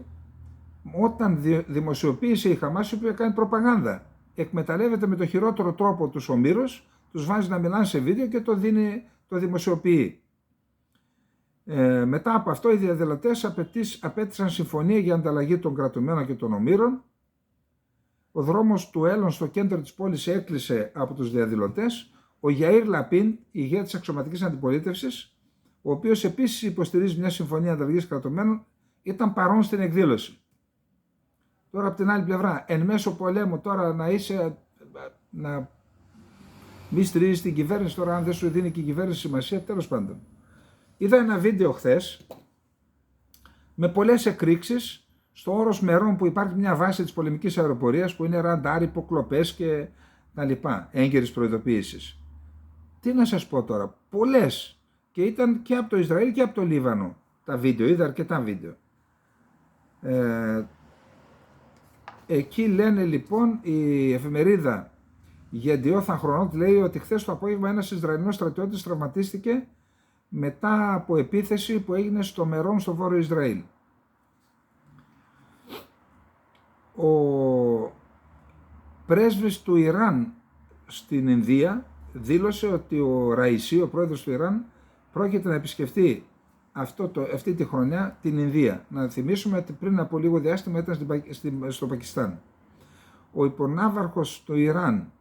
όταν δημοσιοποίησε η Χαμάς, η οποία κάνει προπαγάνδα. Εκμεταλλεύεται με το χειρότερο τρόπο τους ομήρους, τους βάζει να μιλάνε σε βίντεο και το δημοσιοποιεί. Μετά από αυτό οι διαδηλωτές απέτησαν συμφωνία για ανταλλαγή των κρατουμένων και των ομήρων. Ο δρόμος του Έλων στο κέντρο της πόλης έκλεισε από τους διαδηλωτές. Ο Γιαΐρ Λαπίν, ηγέτης αξιωματικής αντιπολίτευσης, ο οποίος επίσης υποστηρίζει μια συμφωνία ανταλλαγής κρατουμένων, ήταν παρόν στην εκδήλωση. Τώρα από την άλλη πλευρά, εν μέσω πολέμου τώρα να μη στηρίζεις την κυβέρνηση, τώρα αν δεν σου δίνει και η κυβέρνηση σημασία, τέλος πάντων. Είδα ένα βίντεο χθες με πολλές εκρήξεις στο όρος Μερών που υπάρχει μια βάση της πολεμικής αεροπορίας που είναι ραντάρ, υποκλοπές και τα λοιπά, έγκαιρης προειδοποίησης. Τι να σας πω τώρα, πολλές, και ήταν και από το Ισραήλ και από το Λίβανο τα βίντεο, είδα αρκετά βίντεο. Εκεί λένε λοιπόν, η εφημερίδα Γεντιόθαν Χρονότ λέει ότι χθες το απόγευμα ένας Ισραηλινός στρατιώτης τραυματίστηκε μετά από επίθεση που έγινε στο Μερών στο βόρειο Ισραήλ. Ο πρέσβης του Ιράν στην Ινδία δήλωσε ότι ο Ραϊσί, ο πρόεδρος του Ιράν, πρόκειται να επισκεφτεί αυτή τη χρονιά την Ινδία. Να θυμίσουμε ότι πριν από λίγο διάστημα ήταν στο Πακιστάν. Ο υπονάβαρχος του Ιράν,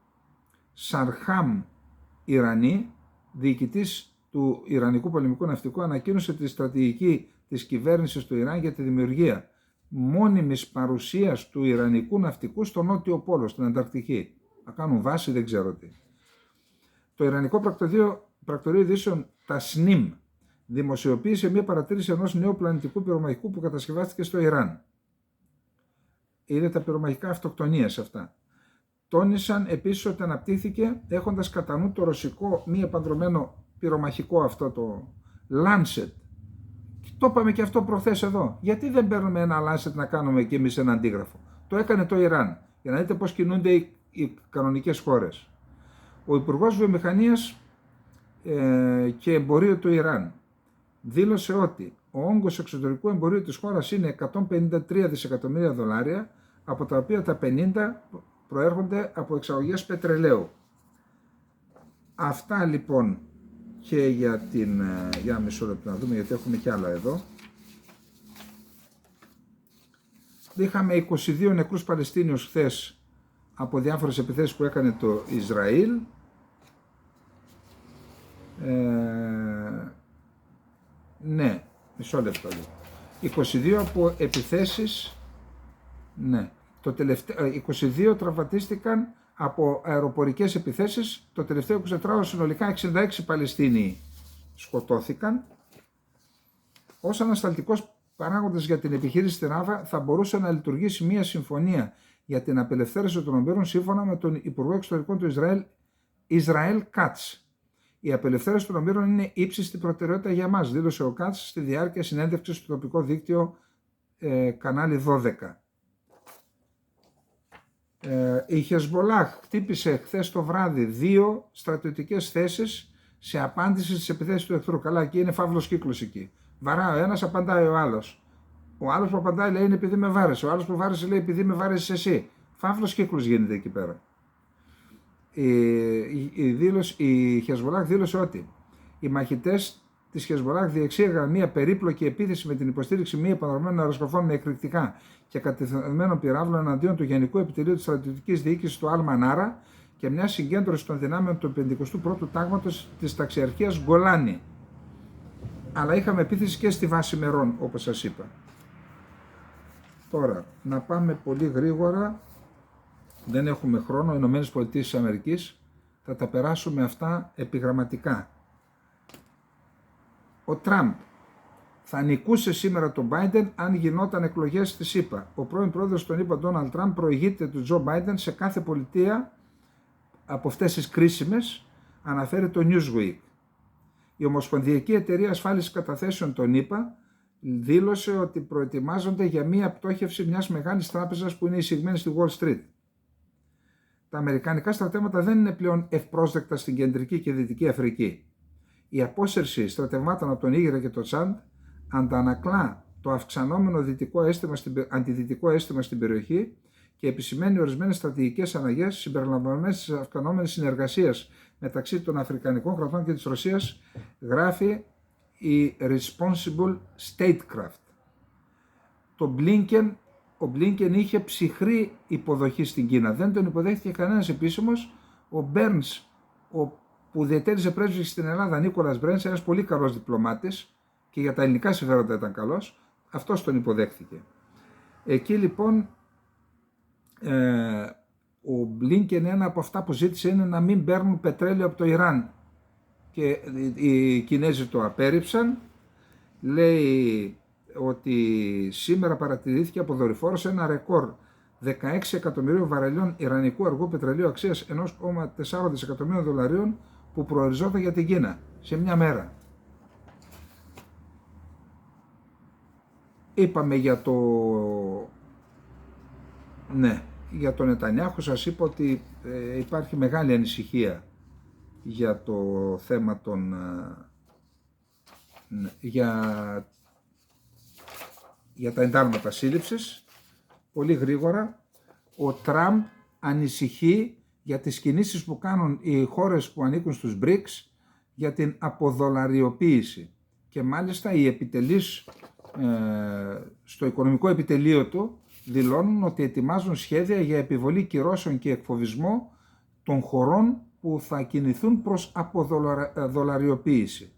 Σαρχάμ Ιρανί, διοικητής του Ιρανικού πολεμικού ναυτικού, ανακοίνωσε τη στρατηγική της κυβέρνησης του Ιράν για τη δημιουργία μόνιμης παρουσίας του Ιρανικού ναυτικού στο νότιο πόλο, στην Ανταρκτική. Να κάνουν βάση, δεν ξέρω τι. Το Ιρανικό πρακτορείο ειδήσεων Τασνίμ δημοσιοποίησε μια παρατήρηση ενός νέου πλανητικού πυρομαχικού που κατασκευάστηκε στο Ιράν. Είναι τα πυρομαχικά αυτοκτονίας αυτά. Τόνισαν επίσης ότι αναπτύχθηκε έχοντας κατά νου το ρωσικό μη επανδρωμένο πυρομαχικό αυτό το Lancet. Το είπαμε και αυτό προχθές εδώ. Γιατί δεν παίρνουμε ένα Lancet να κάνουμε και εμείς ένα αντίγραφο? Το έκανε το Ιράν. Για να δείτε πώς κινούνται οι κανονικές χώρες. Ο Υπουργός Βιομηχανίας και Εμπορίου του Ιράν δήλωσε ότι ο όγκος εξωτερικού εμπορίου της χώρας είναι 153 δισεκατομμύρια δολάρια, από τα οποία τα 50 προέρχονται από εξαγωγές πετρελαίου. Αυτά λοιπόν και για την... Για μισό λεπτό να δούμε, γιατί έχουμε κι άλλα εδώ. Είχαμε 22 νεκρούς Παλαιστίνιους χθες από διάφορες επιθέσεις που έκανε το Ισραήλ. Ναι, μισό λεπτό. 22 από επιθέσεις, ναι. 22 τραυματίστηκαν από αεροπορικές επιθέσεις. Το τελευταίο 24ωρο συνολικά 66 Παλαιστίνοι σκοτώθηκαν. Ως ανασταλτικός παράγοντας για την επιχείρηση στην Ράφα θα μπορούσε να λειτουργήσει μια συμφωνία για την απελευθέρωση των ομήρων σύμφωνα με τον Υπουργό Εξωτερικών του Ισραήλ Κάτς. Η απελευθέρωση των ομήρων είναι ύψιστη προτεραιότητα για μας, δήλωσε ο Κάτς στη διάρκεια συνέντευξης στο τοπικό δίκτυο κανάλι 12. Η Χεσμολάχ χτύπησε χθες το βράδυ 2 στρατιωτικές θέσεις σε απάντηση στις επιθέσεις του εχθρού. Καλά, εκεί είναι φαύλος κύκλος εκεί. Βαρά ο ένας, απαντάει ο άλλος. Ο άλλος που απαντάει λέει είναι επειδή με βάρεσε. Ο άλλος που βάρεσε λέει επειδή με βάρεσες εσύ. Φαύλος κύκλος γίνεται εκεί πέρα. Η Χεσμολάχ δήλωσε ότι οι μαχητές της Χεσμολάχ διεξήγαγαν μια περίπλοκη επίθεση με την υποστήριξη μη επανδρομένων αεροσκαφών με εκρηκτικά και κατευθυνμένων πυράβλων εναντίον του Γενικού Επιτελείου της Στρατιωτικής Διοίκησης του Αλ-Μανάρα και μια συγκέντρωση των δυνάμεων του 51ου Τάγματος της Ταξιαρχίας Γκολάνη. Αλλά είχαμε επίθεση και στη βάση Μερών, όπως σας είπα. Τώρα, να πάμε πολύ γρήγορα. Δεν έχουμε χρόνο. Ηνωμένες Πολιτείες της Αμερικής. Θα τα περάσουμε αυτά επιγραμματικά. Ο Τραμπ θα νικούσε σήμερα τον Biden αν γινόταν εκλογές στη ΣΥΠΑ. Ο πρώην πρόεδρος των ΗΠΑ, Ντόναλντ Τραμπ, προηγείται του Τζο Biden σε κάθε πολιτεία από αυτές τις κρίσιμες, αναφέρει το Newsweek. Η Ομοσπονδιακή Εταιρεία Ασφάλισης Καταθέσεων των ΗΠΑ δήλωσε ότι προετοιμάζονται για μία πτώχευση μιας μεγάλης τράπεζας που είναι εισηγμένη στη Wall Street. Τα αμερικανικά στρατεύματα δεν είναι πλέον ευπρόσδεκτα στην Κεντρική και Δυτική Αφρική. Η απόσυρση στρατευμάτων από τον Ήγηρα και το Τσάντ αντανακλά το αυξανόμενο αντιδυτικό αίσθημα στην περιοχή και επισημαίνει ορισμένες στρατηγικές αλλαγές συμπεριλαμβανομένες της αυξανόμενης συνεργασίας μεταξύ των Αφρικανικών κρατών και της Ρωσίας, γράφει η Responsible Statecraft. Ο Μπλίνκεν είχε ψυχρή υποδοχή στην Κίνα. Δεν τον υποδέχθηκε κανένας επίσημος. Ο Μπέρνς, που διετέλεισε πρέσβη στην Ελλάδα, Νίκολας Μπέρνς, ένας πολύ καλός διπλωμάτης και για τα ελληνικά συμφέροντα ήταν καλός, αυτός τον υποδέχθηκε. Εκεί λοιπόν ο Μπλίνκεν, ένα από αυτά που ζήτησε είναι να μην παίρνουν πετρέλαιο από το Ιράν και οι Κινέζοι το απέρριψαν. Λέει ότι σήμερα παρατηρήθηκε από δορυφόρος ένα ρεκόρ 16 εκατομμυρίων βαρελιών ιρανικού αργού πετρελαίου αξίας 1,4 δισεκατομμύριων δολαρίων που προοριζόταν για την Κίνα σε μια μέρα. Είπαμε για για τον Νετανιάχου, σας είπα ότι υπάρχει μεγάλη ανησυχία για το θέμα για τα εντάλματα σύλληψης. Πολύ γρήγορα, ο Τραμπ ανησυχεί για τις κινήσεις που κάνουν οι χώρες που ανήκουν στους BRICS για την αποδολαριοποίηση και μάλιστα οι επιτελείς στο οικονομικό επιτελείο του δηλώνουν ότι ετοιμάζουν σχέδια για επιβολή κυρώσεων και εκφοβισμό των χωρών που θα κινηθούν προς αποδολαριοποίηση.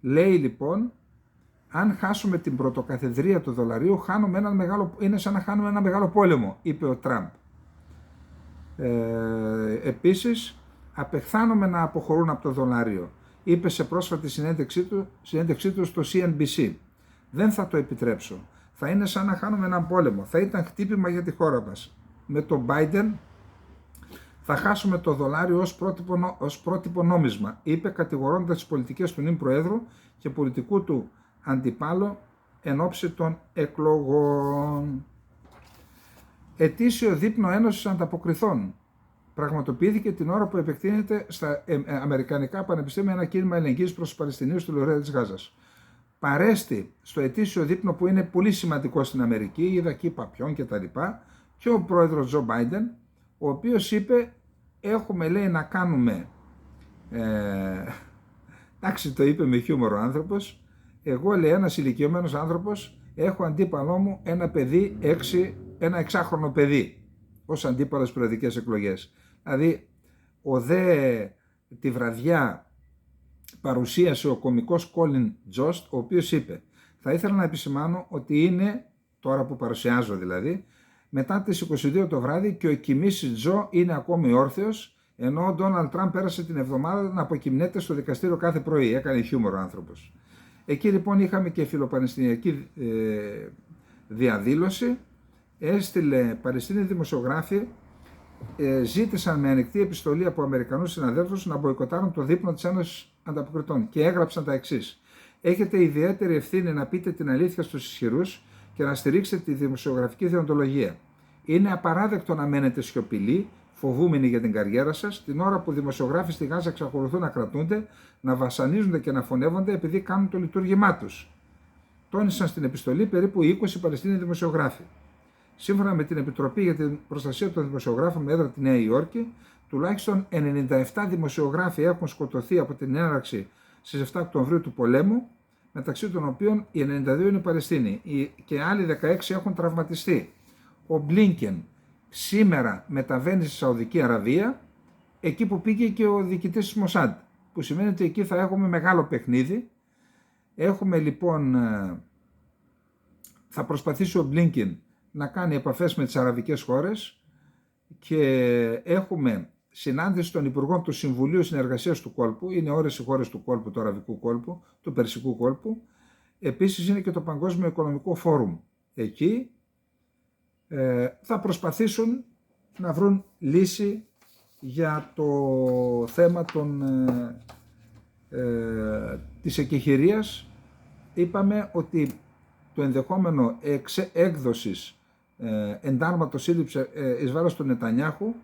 Λέει λοιπόν, αν χάσουμε την πρωτοκαθεδρία του δολαρίου, είναι σαν να χάνουμε ένα μεγάλο πόλεμο, είπε ο Τραμπ. Επίσης, απεχθάνομαι να αποχωρούν από το δολάριο, είπε σε πρόσφατη συνέντευξή του στο CNBC. Δεν θα το επιτρέψω. Θα είναι σαν να χάνουμε έναν πόλεμο. Θα ήταν χτύπημα για τη χώρα μας. Με τον Biden θα χάσουμε το δολάριο ως πρότυπο νόμισμα, είπε κατηγορώντας τις πολιτικές του νυν Προέδρου και πολιτικού του αντιπάλου εν ώψη των εκλογών. Ετήσιο δείπνο Ένωσης Ανταποκριθών. πραγματοποιήθηκε την ώρα που επεκτείνεται στα αμερικανικά πανεπιστήμια ένα κίνημα ελεγγύης προς τους Παλαιστινίους του Λωρίδα της Γάζας. Παρέστη στο ετήσιο δείπνο που είναι πολύ σημαντικό στην Αμερική, είδα εκεί παπιόν και τα λοιπά, και ο πρόεδρος Τζο Μπάιντεν, ο οποίος είπε, έχουμε, λέει, να κάνουμε, εντάξει, το είπε με χιούμορ ο άνθρωπος, εγώ, λέει, ένας ηλικιωμένος άνθρωπος, έχω αντίπαλό μου ένα παιδί, ένα εξάχρονο παιδί, ως αντίπαλο στις προεδρικές εκλογές. Δηλαδή, τη βραδιά παρουσίασε ο κωμικός Colin Jost, ο οποίος είπε, θα ήθελα να επισημάνω ότι είναι, τώρα που παρουσιάζω δηλαδή, μετά τις 22 το βράδυ και ο κοιμής Τζο είναι ακόμη όρθιος, ενώ ο Ντόναλντ Τραμπ πέρασε την εβδομάδα να αποκοιμνέται στο δικαστήριο κάθε πρωί. Έκανε χιούμορ ο άνθρωπος. Εκεί λοιπόν είχαμε και φιλοπαλαιστινιακή διαδήλωση. Έστειλε Παλαιστίνοι δημοσιογράφοι, ζήτησαν με ανοιχτή επιστολή από Αμερικανούς συναδέλφους να μποϊκοτάρουν το δείπνο της Ένωσης Ανταποκριτών και έγραψαν τα εξής. Έχετε ιδιαίτερη ευθύνη να πείτε την αλήθεια στους ισχυρούς και να στηρίξετε τη δημοσιογραφική δεοντολογία. Είναι απαράδεκτο να μένετε σιωπηλοί, φοβούμενοι για την καριέρα σας, την ώρα που δημοσιογράφοι στη Γάζα εξακολουθούν να κρατούνται, να βασανίζονται και να φωνεύονται επειδή κάνουν το λειτουργήμά τους. Τόνισαν στην επιστολή περίπου 20 Παλαιστίνοι δημοσιογράφοι. Σύμφωνα με την Επιτροπή για την Προστασία των Δημοσιογράφων με έδρα τη Νέα Υόρκη, τουλάχιστον 97 δημοσιογράφοι έχουν σκοτωθεί από την έναρξη στις 7 Οκτωβρίου του πολέμου, μεταξύ των οποίων οι 92 είναι Παλαιστίνοι και άλλοι 16 έχουν τραυματιστεί. Ο Μπλίνκεν σήμερα μεταβαίνει στη Σαουδική Αραβία, εκεί που πήγε και ο διοικητής της Μοσάντ, που σημαίνει ότι εκεί θα έχουμε μεγάλο παιχνίδι. Έχουμε λοιπόν, θα προσπαθήσει ο Μπλίνκεν να κάνει επαφές με τις αραβικές χώρες και έχουμε συνάντηση των Υπουργών του Συμβουλίου Συνεργασίας του Κόλπου, είναι όλες οι χώρες του Κόλπου, του Αραβικού Κόλπου, του Περσικού Κόλπου. Επίσης είναι και το Παγκόσμιο Οικονομικό Φόρουμ. Εκεί θα προσπαθήσουν να βρουν λύση για το θέμα της εκεχηρίας. Είπαμε ότι το ενδεχόμενο έκδοσης εντάλματος σύλληψης εις βάρος του Νετανιάχου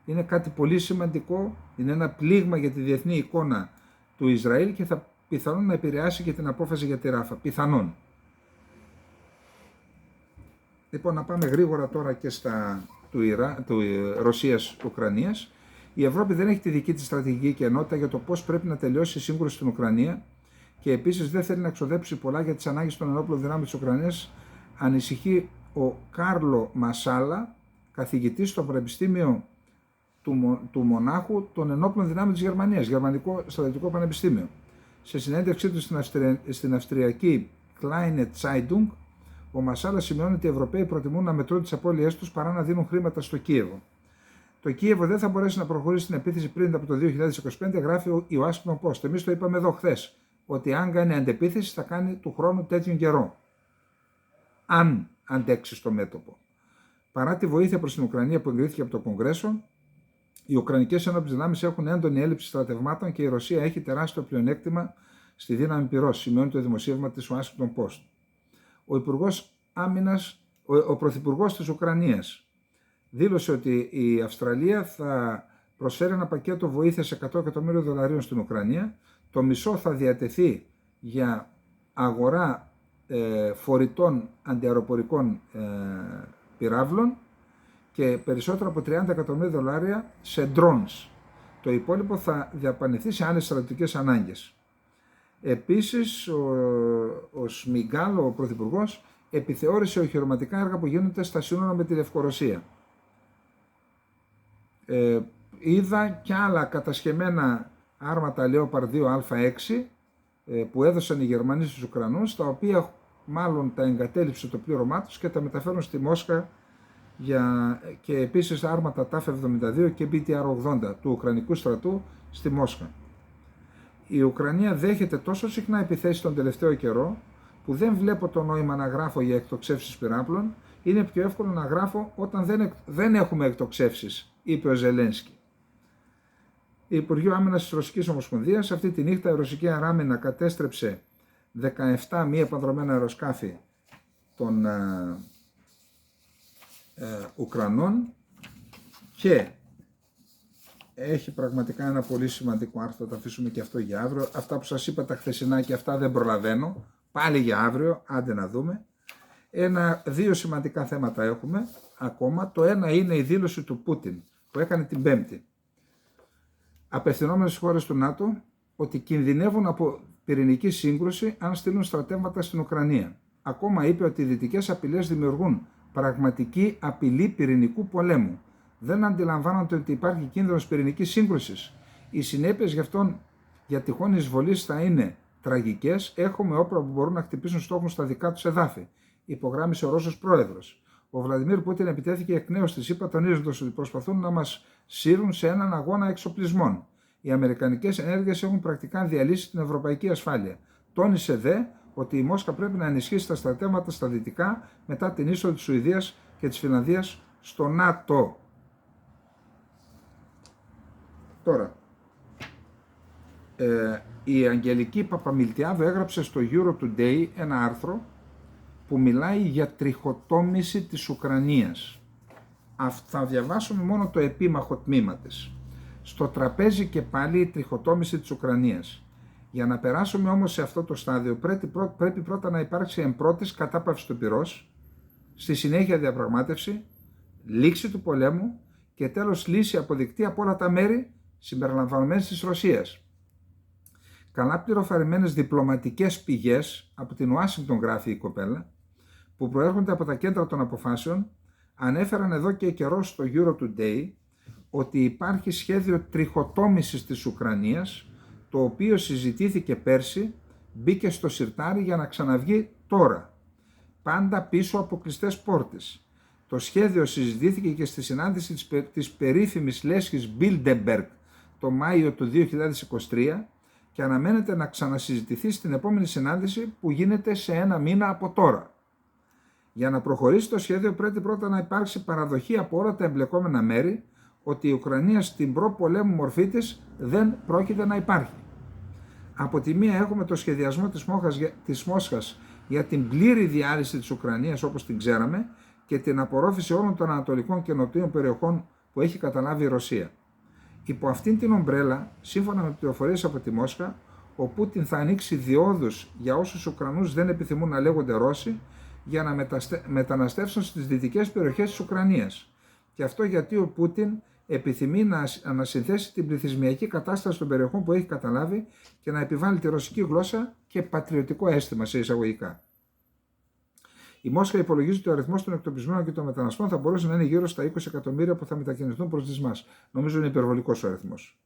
είναι κάτι πολύ σημαντικό, είναι ένα πλήγμα για τη διεθνή εικόνα του Ισραήλ και θα πιθανόν να επηρεάσει και την απόφαση για τη Ράφα. Πιθανόν. Λοιπόν, να πάμε γρήγορα τώρα και στα του Ρωσίας-Ουκρανίας. Η Ευρώπη δεν έχει τη δική της στρατηγική και ενότητα για το πώς πρέπει να τελειώσει η σύγκρουση στην Ουκρανία και επίσης δεν θέλει να ξοδέψει πολλά για τις ανάγκες των ενόπλων δυνάμεων της Ουκρανίας. Ανησυχεί ο Κάρλο Μασάλα, καθηγητής στο Πανεπιστήμιο του Μονάχου των ενόπλων δυνάμεων της Γερμανίας, Γερμανικό Στρατιωτικό Πανεπιστήμιο. Σε συνέντευξή του στην Αυστριακή Kleine Zeitung, ο Μασάλα σημειώνει ότι οι Ευρωπαίοι προτιμούν να μετρούν τις απώλειές τους παρά να δίνουν χρήματα στο Κίεβο. Το Κίεβο δεν θα μπορέσει να προχωρήσει στην επίθεση πριν από το 2025, γράφει ο Washington Post. Εμείς το είπαμε εδώ χθες, ότι αν κάνει αντεπίθεση θα κάνει του χρόνου τέτοιον καιρό. Αν αντέξει στο μέτωπο. Παρά τη βοήθεια προς την Ουκρανία που εγκρίθηκε από το Κογκρέσο, οι Ουκρανικές ενόπλες δυνάμεις έχουν έντονη έλλειψη στρατευμάτων και η Ρωσία έχει τεράστιο πλεονέκτημα στη δύναμη πυρός, σημειώνει το δημοσίευμα της Washington Post. Ο Πρωθυπουργός της Ουκρανίας δήλωσε ότι η Αυστραλία θα προσφέρει ένα πακέτο βοήθειας $100 εκατομμύριων στην Ουκρανία. Το μισό θα διατεθεί για αγορά φορητών αντιαεροπορικών πυράβλων και περισσότερα από $30 εκατομμύρια σε drones. Το υπόλοιπο θα διαπανηθεί σε άλλες στρατιωτικές ανάγκες. Επίσης, ο Σμιγκάλ, ο Πρωθυπουργός, επιθεώρησε οχυρωματικά έργα που γίνονται στα σύνορα με τη Λευκορωσία. Είδα και άλλα κατασχεμένα άρματα Leopard 2Α6 που έδωσαν οι Γερμανοί στους Ουκρανούς, τα οποία μάλλον τα εγκατέλειψε το πλήρωμά τους και τα μεταφέρουν στη Μόσχα και επίσης άρματα TAF-72 και BTR-80 του Ουκρανικού στρατού στη Μόσχα. Η Ουκρανία δέχεται τόσο συχνά επιθέσεις τον τελευταίο καιρό που δεν βλέπω το νόημα να γράφω για εκτοξεύσεις πυράβλων. Είναι πιο εύκολο να γράφω όταν δεν έχουμε εκτοξεύσεις, είπε ο Ζελένσκι. Η Υπουργείο Άμυνας της Ρωσικής Ομοσπονδίας αυτή τη νύχτα η ρωσική αεράμινα κατέστρεψε 17 μη επανδρομένα αεροσκάφη των Ουκρανών και έχει πραγματικά ένα πολύ σημαντικό άρθρο, θα το αφήσουμε και αυτό για αύριο. Αυτά που σας είπα τα χθεσινά και αυτά δεν προλαβαίνω, πάλι για αύριο, άντε να δούμε. Δύο σημαντικά θέματα έχουμε ακόμα. Το ένα είναι η δήλωση του Πούτιν που έκανε την Πέμπτη, απευθυνόμενος στις χώρες του ΝΑΤΟ, ότι κινδυνεύουν από πυρηνική σύγκρουση αν στείλουν στρατεύματα στην Ουκρανία. Ακόμα είπε ότι οι δυτικές απειλές δημιουργούν πραγματική απειλή πυρηνικού πολέμου. Δεν αντιλαμβάνονται ότι υπάρχει κίνδυνος πυρηνικής σύγκρουσης. Οι συνέπειες γι' αυτόν για τυχόν εισβολής θα είναι τραγικές. Έχουμε όπλα που μπορούν να χτυπήσουν στόχους στα δικά τους εδάφη, υπογράμμισε ο Ρώσος πρόεδρος. Ο Βλαντιμίρ Πούτιν επιτέθηκε εκ νέου στη ΣΥΠΑ, τονίζοντας ότι προσπαθούν να μας σύρουν σε έναν αγώνα εξοπλισμών. Οι αμερικανικές ενέργειες έχουν πρακτικά διαλύσει την ευρωπαϊκή ασφάλεια. Τόνισε δε ότι η Μόσχα πρέπει να ενισχύσει τα στρατεύματα στα δυτικά μετά την είσοδο της Σουηδίας και της Φινλανδίας στο ΝΑΤΟ. Τώρα, η Αγγελική Παπαμιλτιάδου έγραψε στο Euro Today ένα άρθρο που μιλάει για τριχοτόμηση της Ουκρανίας. Θα διαβάσουμε μόνο το επίμαχο τμήμα της. Στο τραπέζι και πάλι η τριχοτόμηση της Ουκρανίας. Για να περάσουμε όμως σε αυτό το στάδιο πρέπει πρώτα να υπάρξει εμπρότης κατάπαυση του πυρός, στη συνέχεια διαπραγμάτευση, λήξη του πολέμου και τέλος λύση αποδεικτή από όλα τα μέρη συμπεριλαμβανομένης της Ρωσίας. Καλά πληροφορημένες διπλωματικές πηγές, από την Ουάσιγκτον γράφει η κοπέλα, που προέρχονται από τα κέντρα των αποφάσεων, ανέφεραν εδώ και καιρό στο Euro Today ότι υπάρχει σχέδιο τριχοτόμησης της Ουκρανίας, το οποίο συζητήθηκε πέρσι, μπήκε στο σιρτάρι για να ξαναβγεί τώρα, πάντα πίσω από κλειστές πόρτες. Το σχέδιο συζητήθηκε και στη συνάντηση της περίφημης λέσχης Bilderberg το Μάιο του 2023 και αναμένεται να ξανασυζητηθεί στην επόμενη συνάντηση που γίνεται σε ένα μήνα από τώρα. Για να προχωρήσει το σχέδιο πρέπει πρώτα να υπάρξει παραδοχή από όλα τα εμπλεκόμενα μέρη ότι η Ουκρανία στην προπολέμου μορφή της δεν πρόκειται να υπάρχει. Από τη μία έχουμε το σχεδιασμό της Μόσχας για την πλήρη διάλυση της Ουκρανίας όπως την ξέραμε και την απορρόφηση όλων των ανατολικών και νοτίων περιοχών που έχει καταλάβει η Ρωσία. Υπό αυτήν την ομπρέλα, σύμφωνα με πληροφορίες από τη Μόσχα, ο Πούτιν θα ανοίξει διόδους για όσους Ουκρανούς δεν επιθυμούν να λέγονται Ρώσοι για να μεταναστεύσουν στις δυτικές περιοχές της Ουκρανίας. Και αυτό γιατί ο Πούτιν επιθυμεί να ανασυνθέσει την πληθυσμιακή κατάσταση των περιοχών που έχει καταλάβει και να επιβάλλει τη ρωσική γλώσσα και πατριωτικό αίσθημα σε εισαγωγικά. Η Μόσχα υπολογίζει ότι ο αριθμός των εκτοπισμένων και των μεταναστών θα μπορούσε να είναι γύρω στα 20 εκατομμύρια που θα μετακινηθούν προς τις ΜΑΣ. Νομίζω είναι υπερβολικός ο αριθμός.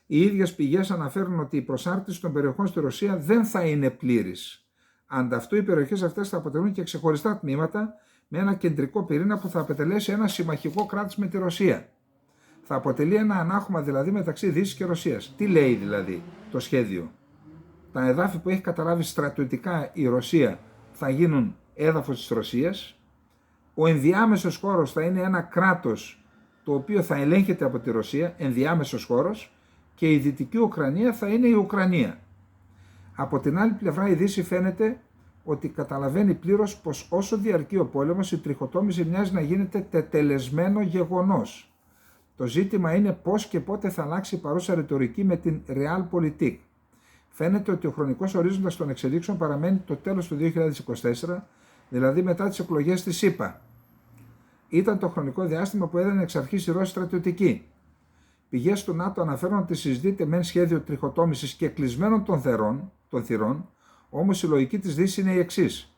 Οι ίδιες πηγές αναφέρουν ότι η προσάρτηση των περιοχών στη Ρωσία δεν θα είναι πλήρης. Ανταυτού οι περιοχές αυτές θα αποτελούν και ξεχωριστά τμήματα με ένα κεντρικό πυρήνα που θα αποτελέσει ένα συμμαχικό κράτος με τη Ρωσία. Θα αποτελεί ένα ανάχωμα δηλαδή μεταξύ Δύσης και Ρωσίας. Τι λέει δηλαδή το σχέδιο? Τα εδάφη που έχει καταλάβει στρατιωτικά η Ρωσία θα γίνουν έδαφος της Ρωσίας. Ο ενδιάμεσος χώρος θα είναι ένα κράτος το οποίο θα ελέγχεται από τη Ρωσία, ενδιάμεσος χώρος, και η Δυτική Ουκρανία θα είναι η Ουκρανία. Από την άλλη πλευρά η Δύση φαίνεται ότι καταλαβαίνει πλήρως πως όσο διαρκεί ο πόλεμος η τριχοτόμηση μοιάζει να γίνεται τετελεσμένο γεγονός. Το ζήτημα είναι πώς και πότε θα αλλάξει η παρούσα ρητορική με την Realpolitik. Φαίνεται ότι ο χρονικός ορίζοντας των εξελίξεων παραμένει το τέλος του 2024, δηλαδή μετά τις εκλογές της ΣΥΠΑ. Ήταν το χρονικό διάστημα που έδινε εξ αρχής οι Ρώσοι στρατιωτικοί. Πηγές του ΝΑΤΟ αναφέρουν ότι συζητείται μεν σχέδιο τριχοτόμησης και κλεισμένων των θυρών, όμως η λογική της Δύσης είναι η εξής.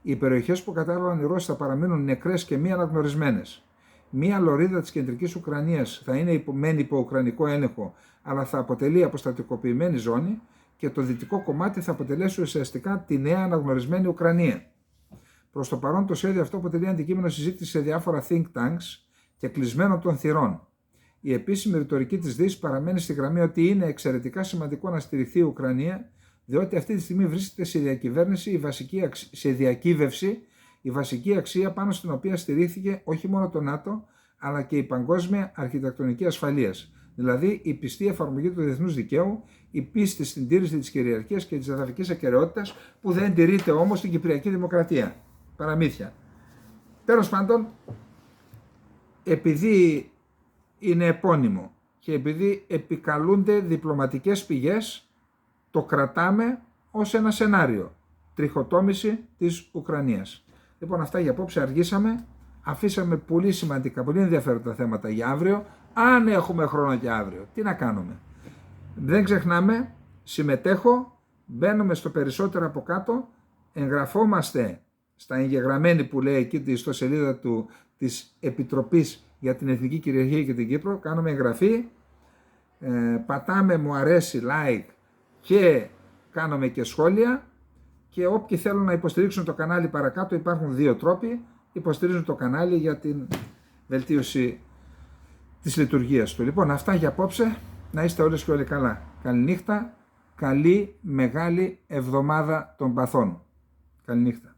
Οι περιοχές που κατάλαβαν οι Ρώσοι θα παραμείνουν νεκρές και μη αναγνωρισμένες. Μία λωρίδα της κεντρικής Ουκρανίας θα είναι υπό ουκρανικό έλεγχο, αλλά θα αποτελεί αποστατικοποιημένη ζώνη και το δυτικό κομμάτι θα αποτελέσει ουσιαστικά τη νέα αναγνωρισμένη Ουκρανία. Προς το παρόν το σχέδιο αυτό αποτελεί αντικείμενο συζήτηση σε διάφορα think tanks και κλεισμένων των θυρών. Η επίσημη ρητορική της Δύσης παραμένει στη γραμμή ότι είναι εξαιρετικά σημαντικό να στηριχθεί η Ουκρανία, διότι αυτή τη στιγμή βρίσκεται σε διακύβευση η βασική αξία πάνω στην οποία στηρίχθηκε όχι μόνο το ΝΑΤΟ, αλλά και η παγκόσμια αρχιτεκτονική ασφαλείας. Δηλαδή η πιστή εφαρμογή του διεθνούς δικαίου, η πίστη στην τήρηση της κυριαρχίας και της εδαφικής ακεραιότητας, που δεν τηρείται όμως στην Κυπριακή Δημοκρατία. Παραμύθια. Τέλος πάντων, επειδή είναι επώνυμο και επειδή επικαλούνται διπλωματικές πηγές, το κρατάμε ως ένα σενάριο. Τριχοτόμηση της Ουκρανίας. Λοιπόν, αυτά για απόψε. Αργήσαμε. Αφήσαμε πολύ σημαντικά, πολύ ενδιαφέροντα θέματα για αύριο. Αν έχουμε χρόνο για αύριο. Τι να κάνουμε. Δεν ξεχνάμε, συμμετέχω, μπαίνουμε στο περισσότερο από κάτω, εγγραφόμαστε στα εγγεγραμμένη που λέει εκεί τη ιστοσελίδα της Επιτροπής για την Εθνική Κυριαρχία και την Κύπρο. Κάνουμε εγγραφή, πατάμε μου αρέσει, like και κάνουμε και σχόλια. Και όποιοι θέλουν να υποστηρίξουν το κανάλι παρακάτω, υπάρχουν δύο τρόποι. Υποστηρίζουν το κανάλι για την βελτίωση της λειτουργίας του. Λοιπόν, αυτά για απόψε. Να είστε όλες και όλοι καλά. Καληνύχτα. Καλή μεγάλη εβδομάδα των παθών. Καληνύχτα.